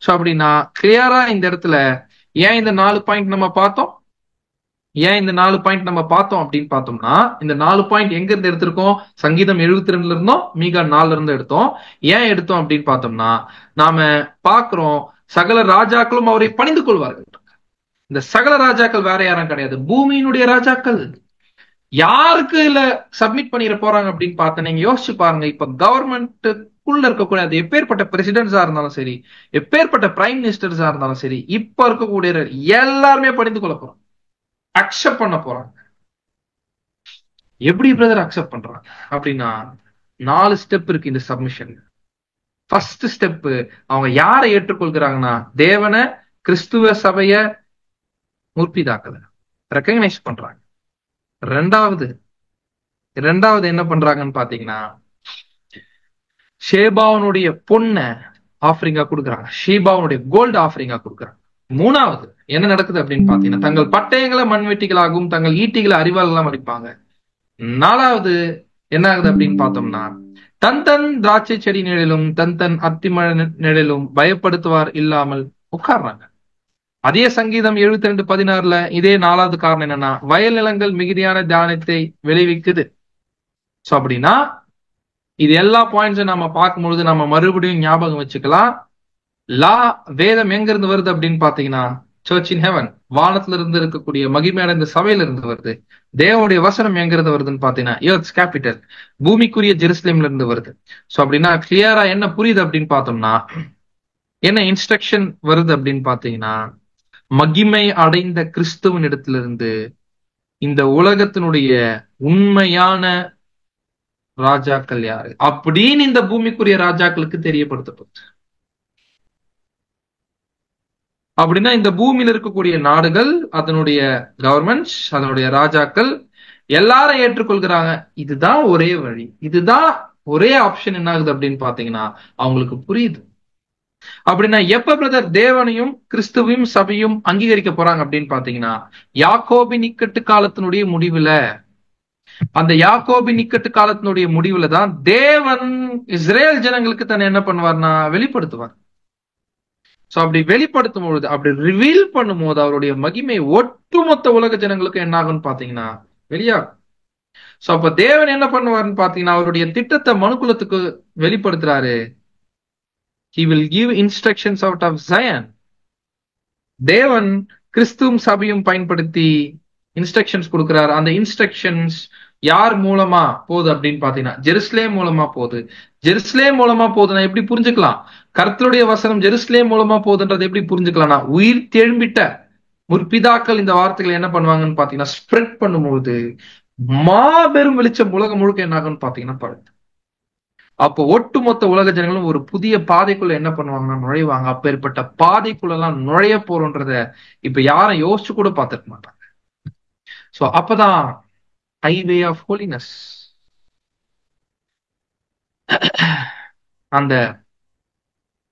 சோ அப்படின்னா கிளியரா இந்த இடத்துல ஏன் இந்த 4 பாயிண்ட் நம்ம பார்த்தோம்? ஏன் இந்த 4 பாயிண்ட் நம்ம பார்த்தோம் அப்படின்னு பார்த்தோம்னா, இந்த 4 பாயிண்ட் எங்க இருந்து எடுத்திருக்கோம்? சங்கீதம் 72ல இருந்தோம், மீகா 4ல இருந்து எடுத்தோம். ஏன் எடுத்தோம் அப்படின்னு பார்த்தோம்னா, நாம பாக்குறோம் சகல ராஜாக்களும் அவரை பணிந்து கொள்வார்கள். இந்த சகல ராஜாக்கள் வேற யாரும் கிடையாது, பூமியினுடைய ராஜாக்கள். யாருக்கு இல்ல சப்மிட் பண்ணிட போறாங்க அப்படின்னு பார்த்தா, நீங்க யோசிச்சு பாருங்க. இப்ப கவர்மெண்ட்டுக்குள்ள இருக்கக்கூடிய அது எப்பேற்பட்ட பிரசிடென்ட்ஸா இருந்தாலும் சரி, எப்பேற்பட்ட பிரைம் மினிஸ்டர்ஸா இருந்தாலும் சரி, இப்ப இருக்கக்கூடிய எல்லாருமே பணிந்து கொள்ள போறோம், அக்செப்ட் பண்ண போறாங்க. எப்படி பிரதர் அக்செப்ட் பண்றாங்க அப்படின்னா, 4 ஸ்டெப் இருக்கு இந்த சப்மிஷன். ஃபர்ஸ்ட் ஸ்டெப், அவங்க யாரை ஏற்றுக்கொள்கிறாங்கன்னா, தேவனை, கிறிஸ்துவ சபைய, முற்பிதாக்களை ரெகக்னைஸ் பண்றாங்க. ரெண்டாவது என்ன பண்றாங்கன்னு பாத்தீங்கன்னா, ஷேபாவனுடைய பொண்ணை ஆஃபரிங்கா கொடுக்குறாங்க, ஷேபாவனுடைய கோல்டு ஆஃபரிங்கா கொடுக்குறாங்க. 3வது என்ன நடக்குது அப்படின்னு பாத்தீங்கன்னா, தங்கள் பட்டயங்களை மண்வெட்டிகளாகவும் தங்கள் ஈட்டிகளை அரிவாள்களாம் அடிப்பாங்க. 4வது என்ன ஆகுது அப்படின்னு பார்த்தோம்னா, தன் திராட்சை செடி நிழலிலும் தன் அத்திமர நிழலிலும் பயப்படுத்துவார் இல்லாமல் உட்கார்றாங்க. அதே சங்கீதம் 72:16 இதே 4வது காரணம் என்னன்னா, வயல் நிலங்கள் மிகுதியான தானியத்தை விளைவிக்குது. சோ அப்படின்னா இது எல்லா பாயிண்ட்ஸும் நம்ம பார்க்கும்பொழுது நம்ம மறுபடியும் ஞாபகம் வச்சுக்கலாம். வேதம் எங்க இருந்து வருது அப்படின்னு பாத்தீங்கன்னா, சர்ச் இன் ஹெவன், வானத்துல இருந்து இருக்கக்கூடிய மகிமையான இந்த சபையில இருந்து வருது. தேவனுடைய வசனம் எங்க இருந்து வருதுன்னு பாத்தீங்கன்னா, எர்த்ஸ் கேபிட்டல், பூமிக்குரிய ஜெருசலேம்ல இருந்து வருது. சோ அப்படின்னா கிளியரா என்ன புரியுது அப்படின்னு பார்த்தோம்னா, என்ன இன்ஸ்ட்ரக்ஷன் வருது அப்படின்னு பாத்தீங்கன்னா, மகிமை அடைந்த கிறிஸ்துவின் இடத்திலிருந்து இந்த உலகத்தினுடைய உண்மையான ராஜாக்கள் யாரு அப்படின்னு இந்த பூமிக்குரிய ராஜாக்களுக்கு தெரியப்படுத்தப்பட்டு, அப்படின்னா இந்த பூமியில இருக்கக்கூடிய நாடுகள், அதனுடைய கவர்மெண்ட்ஸ், அதனுடைய ராஜாக்கள் எல்லாரும் ஏற்றுக்கொள்கிறாங்க. இதுதான் ஒரே வழி, இதுதான் ஒரே ஆப்ஷன் என்ன ஆகுது அப்படின்னு பாத்தீங்கன்னா அவங்களுக்கு புரியுது. அப்படின்னா எப்ப பிரதர் தேவனையும் கிறிஸ்துவையும் சபையும் அங்கீகரிக்க போறாங்க அப்படின்னு பாத்தீங்கன்னா, யாக்கோபின் இக்கட்டு காலத்தினுடைய முடிவுல, அந்த யாக்கோபின் இக்கட்டு காலத்தினுடைய முடிவுல தான் தேவன் இஸ்ரேல் ஜனங்களுக்கு தன்னை என்ன பண்ணுவார்னா வெளிப்படுத்துவார். சோ அப்படி வெளிப்படுத்தும் பொழுது, அப்படி ரிவீல் பண்ணும் போது அவருடைய மகிமை ஒட்டுமொத்த உலக ஜனங்களுக்கு என்ன ஆகும்னு பாத்தீங்கன்னா வெளியாகும். சோ அப்ப தேவன் என்ன பண்ணுவாருன்னு பாத்தீங்கன்னா அவருடைய திட்டத்தை மனுக்குலத்துக்கு வெளிப்படுத்துறாரு. He will give instructions out of Zion. தேவன் கிறிஸ்துவும் சபையும் பயன்படுத்தி இன்ஸ்ட்ரக்ஷன்ஸ் கொடுக்கிறார். அந்த இன்ஸ்ட்ரக்ஷன்ஸ் யார் மூலமா போகுது அப்படின்னு பாத்தீங்கன்னா ஜெருசலேம் மூலமா போகுது. ஜெருசலேம் மூலமா போகுதுன்னா எப்படி புரிஞ்சுக்கலாம்? கர்த்தருடைய வசனம் ஜெருசலேம் மூலமா போகுதுன்றது எப்படி புரிஞ்சுக்கலாம்னா, உயிர் தெழும்பிட்ட முற்பிதாக்கள் இந்த வார்த்தைகளை என்ன பண்ணுவாங்கன்னு பாத்தீங்கன்னா ஸ்ப்ரெட் பண்ணும்போது மாபெரும் வெளிச்சம் உலகம் முழுக்க என்ன ஆகும்னு பாத்தீங்கன்னா படுது. அப்போ ஒட்டுமொத்த உலக ஜனங்களும் ஒரு புதிய பாதைக்குள்ள என்ன பண்ணுவாங்கன்னா நுழைவாங்க. அப்பேற்பட்ட பாதைக்குள்ள எல்லாம் நுழைய போறோன்றத இப்ப யாரும் யோசிச்சு கூட பார்த்திருக்க மாட்டாங்க. சோ அப்பதான் ஹைவே ஆஃப் ஹோலினஸ், அந்த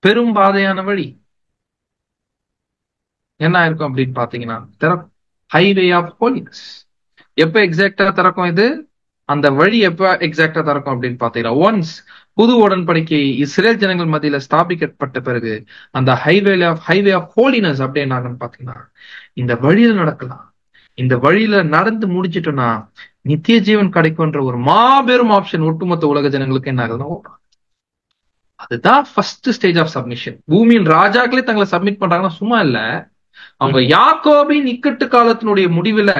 பெரும் பாதையான வழி என்ன இருக்கும் அப்படின்னு பாத்தீங்கன்னா திறக்கும். ஹைவே ஆஃப் ஹோலினஸ் எப்ப எக்ஸாக்டா திறக்கும்? இது அந்த வழி எப்ப எக்ஸாக்டா திறக்கும் அப்படின்னு பாத்தீங்கன்னா, ஒன்ஸ் புது உடன்படிக்கை இஸ்ரேல் ஜனங்கள் மத்தியில ஸ்தாபிக்கப்பட்ட பிறகு அந்த ஹைவே ஆஃப் ஹோலினஸ் அப்படி என்ன ஆகுன்னு பாத்தீங்கன்னா இந்த வழியில நடக்கலாம். இந்த வழியில நடந்து முடிச்சிட்டோம்னா நித்திய ஜீவன் கிடைக்கும்ன்ற ஒரு மாபெரும் ஆப்ஷன் ஒட்டுமொத்த உலக ஜனங்களுக்கு என்ன ஆகுதுன்னா, அதுதான் ஃபர்ஸ்ட் ஸ்டேஜ் ஆஃப் சப்மிஷன். பூமியின் ராஜாக்களே தங்களை சப்மிட் பண்றாங்கன்னா சும்மா இல்ல, அவங்க யாக்கோபின் இக்கட்டு காலத்தினுடைய முடிவுல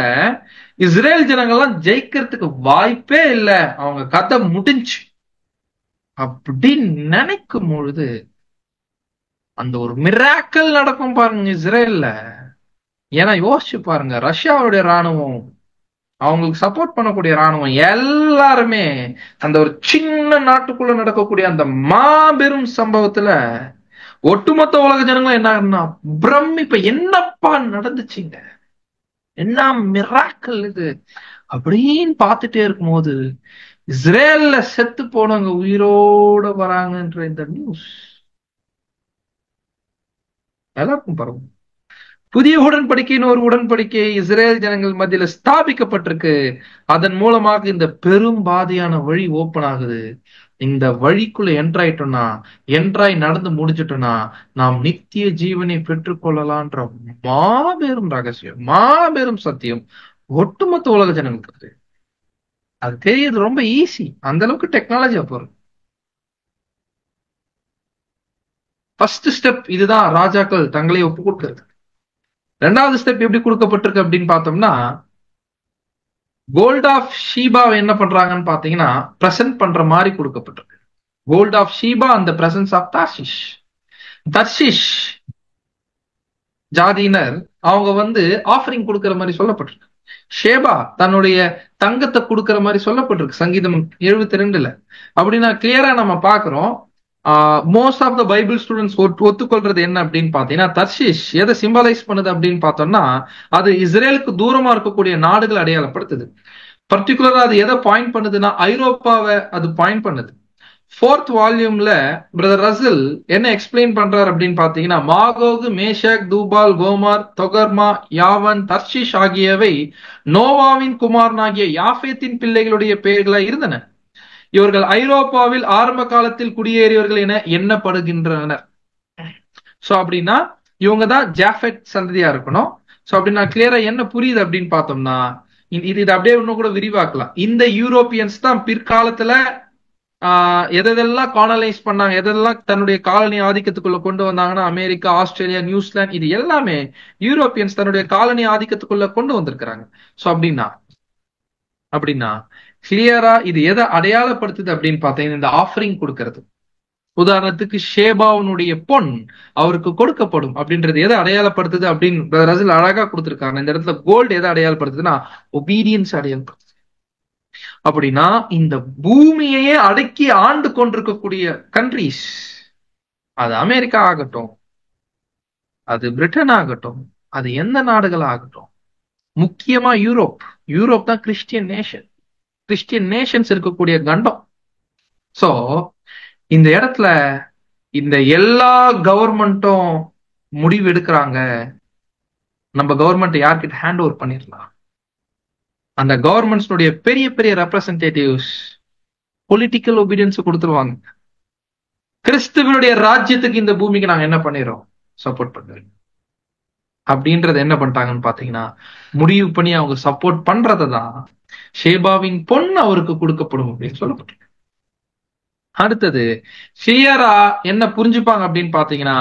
இஸ்ரேல் ஜனங்கள்லாம் ஜெயிக்கிறதுக்கு வாய்ப்பே இல்லை, அவங்க கதை முடிஞ்சு அப்படின்னு நினைக்கும் பொழுது அந்த ஒரு மிராக்கல் நடக்கும் பாருங்க இஸ்ரேல்ல. ஏன்னா யோசிச்சு பாருங்க, ரஷ்யாவுடைய ராணுவம், அவங்களுக்கு சப்போர்ட் பண்ணக்கூடிய ராணுவம் எல்லாருமே அந்த ஒரு சின்ன நாட்டுக்குள்ள நடக்கக்கூடிய அந்த மாபெரும் சம்பவத்துல ஒட்டுமொத்த உலக ஜனங்களும் என்ன ஆகுதுன்னா பிரமிப்ப, என்னப்பா நடந்துச்சுங்க, என்ன மிராக்கல் இது அப்படின்னு பார்த்துட்டே இருக்கும் போது இஸ்ரேல்ல செத்து போனவங்க உயிரோட வராங்கன்ற இந்த நியூஸ் எல்லாருக்கும் பரவும். புதிய உடன்படிக்கையின் ஒரு உடன்படிக்கை இஸ்ரேல் ஜனங்கள் மத்தியில ஸ்தாபிக்கப்பட்டிருக்கு. அதன் மூலமாக இந்த பெரும் பாதையான வழி ஓப்பன் ஆகுது. இந்த வழிக்குள்ள என்ட்ராயிட்டோம்னா, என்ட்ராய் நடந்து முடிஞ்சிட்டோம்னா நாம் நித்திய ஜீவனை பெற்றுக்கொள்ளலான்ற மாபெரும் ரகசியம், மாபெரும் சத்தியம் ஒட்டுமொத்த உலக ஜனங்களுக்கு அது தெரியுது. ரொம்ப ஈஸி, அந்த அளவுக்கு டெக்னாலஜி அப்போ இருக்கு. ஃபர்ஸ்ட் ஸ்டெப் இதுதான், ராஜாக்கள் தங்களை ஒப்பு கொடுக்கிறது. ரெண்டாவது ஸ்டெப் எப்படி கொடுக்கப்பட்டிருக்கு அப்படின்னு பார்த்தோம்னா, கோல்ட் ஆஃப் ஷீபாவை என்ன பண்றாங்கன்னு பாத்தீங்கன்னா பிரசன்ட் பண்ற மாதிரி கொடுக்கப்பட்டிருக்கு. கோல்ட் ஆஃப் ஷீபா அந்த பிரசன்ஸ் ஆஃப் தர்ஷிஷ் ஜாதியினர் அவங்க ஆஃபரிங் கொடுக்கிற மாதிரி சொல்லப்பட்டிருக்கு. ஷேபா தன்னுடைய தங்கத்தை கொடுக்கிற மாதிரி சொல்லப்பட்டிருக்கு சங்கீதம் 72ல. அப்படின்னா கிளியரா நம்ம பாக்குறோம். Most of the Bible students ஒத்துக்கொள்றது என்ன அப்படின்னு பாத்தீங்கன்னா, தர்ஷிஷ் எதை சிம்பலைஸ் பண்ணுது அப்படின்னு பார்த்தோம்னா அது இஸ்ரேலுக்கு தூரமா இருக்கக்கூடிய நாடுகள் அடையாளப்படுத்துது. பர்டிகுலரா அது எதை பாயிண்ட் பண்ணுதுன்னா ஐரோப்பாவை அது பாயிண்ட் பண்ணுது. 4th வால்யூம்ல பிரதர் ரசல் என்ன எக்ஸ்பிளைன் பண்றாரு அப்படின்னு பாத்தீங்கன்னா, மாகோகு, மேஷக், தூபால், கோமார், தொகர்மா, யாவன், தர்ஷிஷ் ஆகியவை நோவாவின் குமாரனாகிய யாஃபேத்தின் பிள்ளைகளுடைய பெயர்களாய் இருந்தன. இவர்கள் ஐரோப்பாவில் ஆரம்ப காலத்தில் குடியேறியவர்கள் என எண்ணப்படுகின்றனர். சோ அப்படின்னா இவங்க தான் ஜாஃபெட் சந்ததியா இருக்கணும். சோ அப்படின்னா கிளியரா என்ன புரியுது அப்படின்னு பார்த்தோம்னா, இது அப்படியே இன்னும் கூட விரிவாக்கலாம். இந்த யூரோப்பியன்ஸ் தான் பிற்காலத்துல எதெல்லாம் காலனைஸ் பண்ணாங்க, எதெல்லாம் தன்னுடைய காலனி ஆதிக்கத்துக்குள்ள கொண்டு வந்தாங்கன்னா, அமெரிக்கா, ஆஸ்திரேலியா, நியூசிலாந்து, இது எல்லாமே யூரோப்பியன்ஸ் தன்னுடைய காலனி ஆதிக்கத்துக்குள்ள கொண்டு வந்திருக்கிறாங்க. சோ அப்படின்னா கிளியரா இது எதை அடையாளப்படுத்துது அப்படின்னு பார்த்தீங்கன்னா, இந்த ஆஃபரிங் கொடுக்கறது. உதாரணத்துக்கு ஷேபாவுனுடைய பொன் அவருக்கு கொடுக்கப்படும் அப்படின்றது எதை அடையாளப்படுத்துது அப்படின்னு ரசல் அழகா கொடுத்திருக்காங்க. இந்த இடத்துல கோல்டு எதை அடையாளப்படுத்துதுன்னா ஒபீடியன்ஸ் அடையாளப்படுத்துது. அப்படின்னா இந்த பூமியையே அடக்கி ஆண்டு கொண்டிருக்கக்கூடிய கண்ட்ரிஸ், அது அமெரிக்கா ஆகட்டும், அது பிரிட்டன் ஆகட்டும், அது எந்த நாடுகள் ஆகட்டும், முக்கியமா யூரோப் தான் கிறிஸ்டியன் நேஷன்ஸ் இருக்கக்கூடிய கண்டம். சோ இந்த இடத்துல இந்த எல்லா கவர்மெண்ட்டும் முடிவு எடுக்கிறாங்க, நம்ம கவர்மெண்ட் யார்கிட்ட ஹேண்ட் ஓவர் பண்ணிடலாம். அந்த கவர்மெண்ட்ஸ்னுடைய பெரிய பெரிய ரெப்ரசன்டேட்டிவ்ஸ் பொலிட்டிக்கல் ஒபீடியன்ஸ் கொடுத்துருவாங்க. கிறிஸ்துவனுடைய ராஜ்யத்துக்கு இந்த பூமிக்கு நாங்க என்ன பண்ணிடுறோம், சப்போர்ட் பண்றோம் அப்படின்றத என்ன பண்ணிட்டாங்கன்னு பாத்தீங்கன்னா, முடிவு பண்ணி அவங்க சப்போர்ட் பண்றதான் ஷேபாவின் பொண்ணு அவருக்கு கொடுக்கப்படும் அப்படின்னு சொல்லப்பட்டிருக்கு. அடுத்தது ஷியரா என்ன புரிஞ்சுப்பாங்க அப்படின்னு பாத்தீங்கன்னா,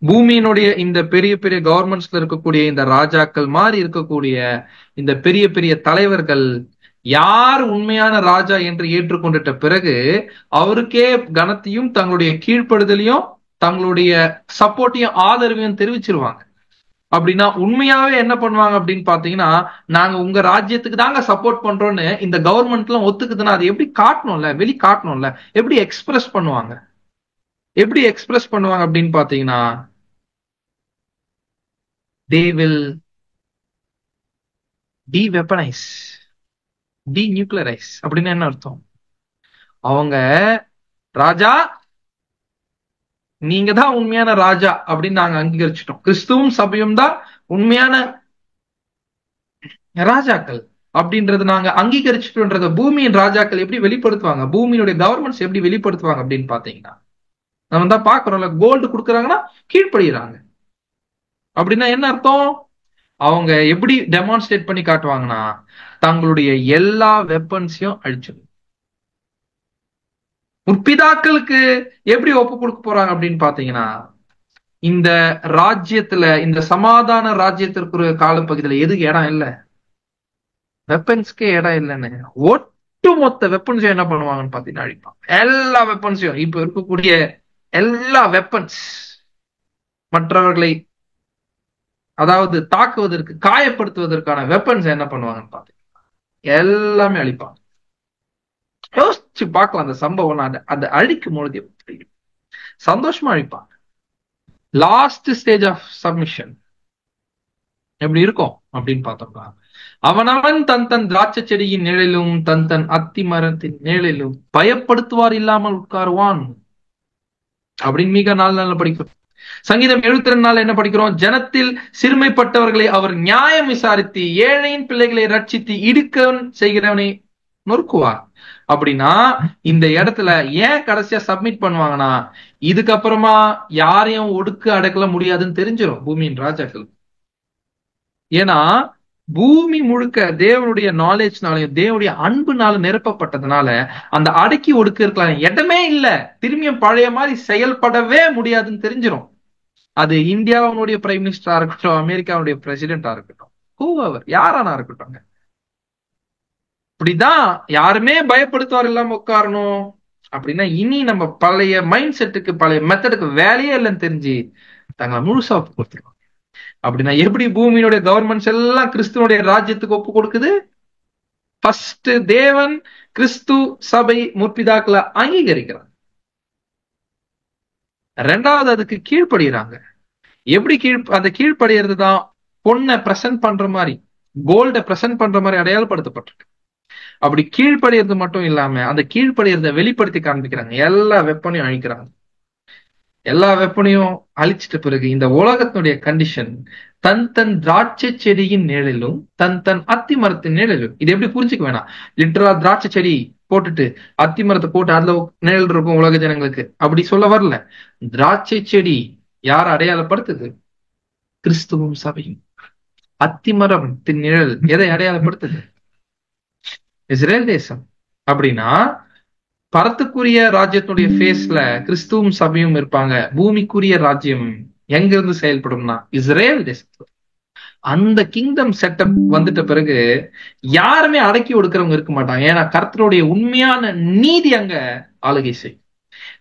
பூமியினுடைய இந்த பெரிய பெரிய கவர்மெண்ட்ஸ்ல இருக்கக்கூடிய இந்த ராஜாக்கள் மாதிரி இருக்கக்கூடிய இந்த பெரிய பெரிய தலைவர்கள் யார் உண்மையான ராஜா என்று ஏற்றுக்கொண்டுட்ட பிறகு அவருக்கே கனத்தையும் தங்களுடைய கீழ்ப்படுதலையும் தங்களுடைய சப்போர்ட்டையும் ஆதரவையும் தெரிவிச்சிருவாங்க. அப்படின்னா உண்மையாவே என்ன பண்ணுவாங்க அப்படின்னு பாத்தீங்கன்னா, நாங்க உங்க ராஜ்யத்துக்கு தாங்க சப்போர்ட் பண்றோம்னு இந்த கவர்மெண்ட் எல்லாம் ஒத்துக்குதுன்னா அது எப்படி காட்டணும்ல, வெளி காட்டணும்ல, எப்படி எக்ஸ்பிரஸ் பண்ணுவாங்க, எப்படி எக்ஸ்பிரஸ் பண்ணுவாங்க அப்படின்னு பாத்தீங்கன்னா, they will de-weaponize, de-nuclearize. அப்படின்னு என்ன அர்த்தம்? அவங்க ராஜா நீங்க தான் உண்மையான ராஜா அப்படின்னு நாங்க அங்கீகரிச்சிட்டோம், கிறிஸ்துவும் சபையும் தான் உண்மையான ராஜாக்கள் அப்படின்றது நாங்க அங்கீகரிச்சுட்டோன்றத பூமியின் ராஜாக்கள் எப்படி வெளிப்படுத்துவாங்க, பூமியினுடைய கவர்மெண்ட்ஸ் எப்படி வெளிப்படுத்துவாங்க அப்படின்னு பாத்தீங்கன்னா, நம்ம தான் பாக்குறோம்ல, கோல்டு கொடுக்குறாங்கன்னா கீழ்ப்படுகிறாங்க. அப்படின்னா என்ன அர்த்தம்? அவங்க எப்படி டெமான்ஸ்ட்ரேட் பண்ணி காட்டுவாங்கன்னா, தங்களுடைய எல்லா வெப்பன்ஸையும் அழிச்சிடும். முற்பிதாக்களுக்கு எப்படி ஒப்பு கொடுக்க போறாங்க அப்படின்னு பாத்தீங்கன்னா, இந்த ராஜ்யத்துல இந்த சமாதான ராஜ்யத்திற்கு ஒரு காலப்பகுதியில எதுக்கு இடம் இல்லை, வெப்பன்ஸ்க்கே இடம் இல்லைன்னு ஒட்டு மொத்த வெப்பன்ஸையும் என்ன பண்ணுவாங்கன்னு பாத்தீங்கன்னா அழிப்பாங்க. எல்லா வெப்பன்ஸையும், இப்ப இருக்கக்கூடிய எல்லா வெப்பன்ஸ், மற்றவர்களை அதாவது தாக்குவதற்கு காயப்படுத்துவதற்கான வெப்பன்ஸ் என்ன பண்ணுவாங்கன்னு பாத்தீங்கன்னா எல்லாமே அழிப்பாங்க. யோசிச்சு பார்க்கலாம் அந்த சம்பவம். அதை அழிக்கும் பொழுது சந்தோஷமா அழிப்பாங்க. லாஸ்ட் ஸ்டேஜ் ஆஃப் சப்மிஷன் எப்படி இருக்கும் அப்படின்னு பார்த்தோம்னா, அவனவன் தன் தன் திராட்சை செடியின் நிழலிலும் தன் தன் அத்தி மரத்தின் நிழலிலும் பயப்படுத்துவார் இல்லாமல் உட்காருவான் அப்படின்னு மிக நாள் படிக்கிறோம். சங்கீதம் 72 என்ன படிக்கிறோம்? ஜனத்தில் சிறுமைப்பட்டவர்களை அவர் நியாயம் விசாரித்து ஏழையின் பிள்ளைகளை ரட்சித்து இடுக்கவன் செய்கிறவனை நொறுக்குவார். அப்படின்னா இந்த இடத்துல ஏன் கடைசியா சப்மிட் பண்ணுவாங்கன்னா, இதுக்கப்புறமா யாரையும் ஒடுக்க அடக்கல முடியாதுன்னு தெரிஞ்சிடும் பூமியின் ராஜாக்கள். ஏன்னா பூமி முழுக்க தேவனுடைய நாலேஜ்னாலையும் தேவனுடைய அன்புனால நிரப்பப்பட்டதுனால அந்த அடக்கி ஒடுக்கிறதுக்கு இடமே இல்ல, திரும்பியும் பழைய மாதிரி செயல்படவே முடியாதுன்னு தெரிஞ்சிடும். அது இந்தியாவுடைய பிரைம் மினிஸ்டரா இருக்கட்டும், அமெரிக்காவுடைய பிரசிடென்டா இருக்கட்டும், ஹூவர் யாரானா இருக்கட்டும், இப்படிதான் யாருமே பயப்படுத்துவார் இல்லாம உட்காரணும் அப்படின்னா இனி நம்ம பழைய மைண்ட் செட்டுக்கு பழைய மெத்தடுக்கு வேலையே இல்லைன்னு தெரிஞ்சு தங்களை முழுசா ஒப்பு கொடுத்துருவாங்க. அப்படின்னா எப்படி பூமியினுடைய கவர்மெண்ட்ஸ் எல்லாம் கிறிஸ்துவனுடைய ராஜ்யத்துக்கு ஒப்பு கொடுக்குது? ஃபர்ஸ்ட் தேவன் கிறிஸ்து சபை முற்பிதாக்களை அங்கீகரிக்கிறாங்க, ரெண்டாவது அதுக்கு கீழ்ப்படுகிறாங்க. எப்படி அந்த கீழ்ப்படுகிறது தான் பொண்ணை பிரசன்ட் பண்ற மாதிரி, கோல்ட பிரசன்ட் பண்ற மாதிரி அடையாளப்படுத்தப்பட்டிருக்கு. அப்படி கீழ்ப்படுகிறது மட்டும் இல்லாம அந்த கீழ்ப்படுகிறத வெளிப்படுத்தி காண்பிக்கிறாங்க. எல்லா வெப்பனையும் அழிக்கிறாங்க. எல்லா வெப்பனையும் அழிச்சிட்ட பிறகு இந்த உலகத்தினுடைய கண்டிஷன் தன் தன் திராட்சை செடியின் நிழலிலும் தன் தன் அத்தி மரத்தின் நிழலிலும். இது எப்படி புரிஞ்சுக்க வேணாம், லிட்டரலா திராட்சை செடி போட்டுட்டு அத்தி மரத்தை போட்டு அதுல நிழல் இருக்கும் உலக ஜனங்களுக்கு அப்படி சொல்ல வரல. திராட்சை செடி யார் அடையாளப்படுத்துது? கிறிஸ்துவும் சபையும். அத்தி மரத்தின் நிழல் எதை அடையாளப்படுத்துது? இஸ்ரேல் தேசம். அப்படின்னா பரத்துக்குரிய ராஜ்யத்துடைய ஃபேஸ்ல கிறிஸ்துவும் சபையும் இருப்பாங்க. பூமிக்குரிய ராஜ்யம் எங்க இருந்து செயல்படும்னா இஸ்ரேல் தேசத்துல. அந்த கிங்டம் செட்டப் வந்துட்ட பிறகு யாருமே அடக்கி ஒடுக்கிறவங்க இருக்க மாட்டாங்க. ஏன்னா கர்த்தருடைய உண்மையான நீதி அங்க ஆளுகை செய்யும்.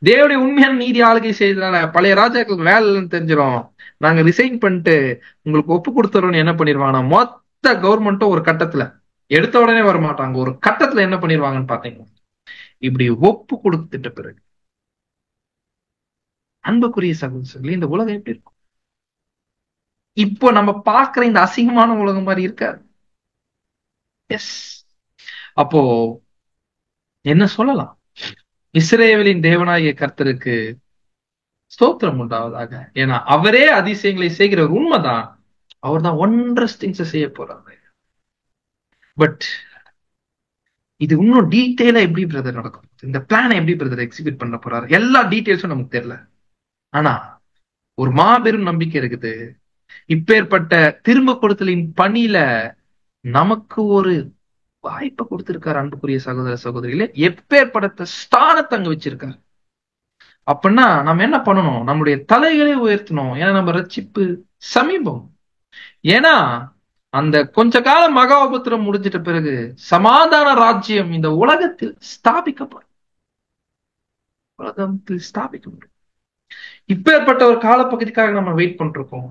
தேவனுடைய உண்மையான நீதி ஆளுகை செய்யறதுனால பழைய ராஜாக்களுக்கு வேலை இல்லைன்னு தெரிஞ்சிடும். நாங்க ரிசைன் பண்ணிட்டு உங்களுக்கு ஒப்பு கொடுத்துறோம்னு என்ன பண்ணிடுவாங்கன்னா மொத்த கவர்மெண்ட்டும் ஒரு கட்டத்துல எடுத்த உடனே வரமாட்டாங்க, ஒரு கட்டத்துல என்ன பண்ணிடுவாங்கன்னு பாத்தீங்கன்னா இப்படி ஒப்பு கொடுத்துட்ட பிறகு அன்புக்குரிய சகோதரர்களே இந்த உலகம் எப்படி இருக்கும்? இப்போ நம்ம பார்க்கிற இந்த அசிங்கமான உலகம் மாதிரி இருக்காது. எஸ், அப்போ என்ன சொல்லலாம்? இஸ்ரவேலின் தேவனாகிய கர்த்தருக்கு ஸ்தோத்திரம் உண்டாவதாக. ஏன்னா அவரே அதிசயங்களை செய்கிற உண்மைதான். அவர் தான் ஒண்டர்ஸ் திங்ஸ் செய்ய போறாரு. பட் இது இன்னும் டீட்டெயிலா எப்படி பிரதர் நடக்கும், இந்த பிளானை எப்படி பிரதர் எக்ஸிக்யூட் பண்ண போறாரு, எல்லா டீட்டெயில்ஸும் நமக்கு தெரியல. ஆனா ஒரு மாபெரும் நம்பிக்கை இருக்குது. இப்பேற்பட்ட திரும்ப கொடுத்தலின் பணியில நமக்கு ஒரு வாய்ப்பை கொடுத்திருக்காரு. அன்புக்குரிய சகோதர சகோதரிகளே, எப்பேற்பட்ட ஸ்தானத்தை அங்க வச்சிருக்காரு. அப்படின்னா நம்ம என்ன பண்ணணும்? நம்முடைய தலைகளை உயர்த்தணும். ஏன்னா நம்ம ரட்சிப்பு சமீபம். ஏன்னா அந்த கொஞ்ச கால மகா உபத்திரம் முடிஞ்சிட்ட பிறகு சமாதான ராஜ்யம் இந்த உலகத்தில் ஸ்தாபிக்கப்படும். இப்பேற்பட்ட ஒரு காலப்பகுதிக்காக நம்ம வெயிட் பண்ணிருக்கோம்.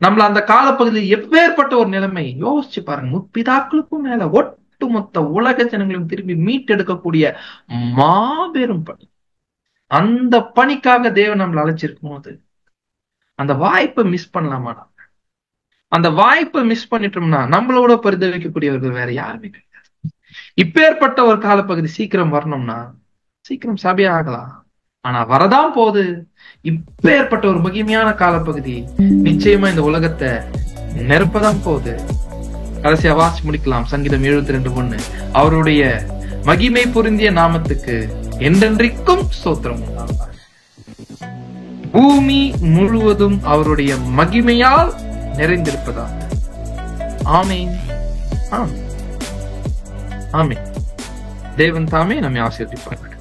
நம்மள அந்த காலப்பகுதியில் எப்பேற்பட்ட ஒரு நிலைமை யோசிச்சு பாருங்க. முற்பிதாக்களுக்கும் மேல ஒட்டுமொத்த உலக ஜனங்களையும் திரும்பி மீட்டெடுக்கக்கூடிய மாபெரும் பணி. அந்த பணிக்காக தேவன் நம்மளை அழைச்சிருக்கும் போது அந்த வாய்ப்பை மிஸ் பண்ணலாமா? அந்த வாய்ப்பை மிஸ் பண்ணிட்டோம்னா நம்மளோட பரிதவிக்கக்கூடியவர்கள் வேற யாருமே கிடையாது. இப்பேற்பட்ட ஒரு காலப்பகுதி சீக்கிரம் வரணும்னா சீக்கிரம் சபையா ஆகலாம். ஆனா வரதான் போகுது. இப்பேற்பட்ட ஒரு மகிமையான காலப்பகுதி நிச்சயமா இந்த உலகத்தை நிரப்பதான் போகுது. கடைசியா வாசி முடிக்கலாம். சங்கீதம் 72:1. அவருடைய மகிமை பொருந்திய நாமத்துக்கு என்றென்றைக்கும் ஸ்தோத்திரம் உண்டாவதாக. பூமி முழுவதும் அவருடைய மகிமையால் நிறைந்திருப்பதாக. ஆமென். ஆமென். தேவன் தாமே நம்மை ஆசீர்வதிப்பார்.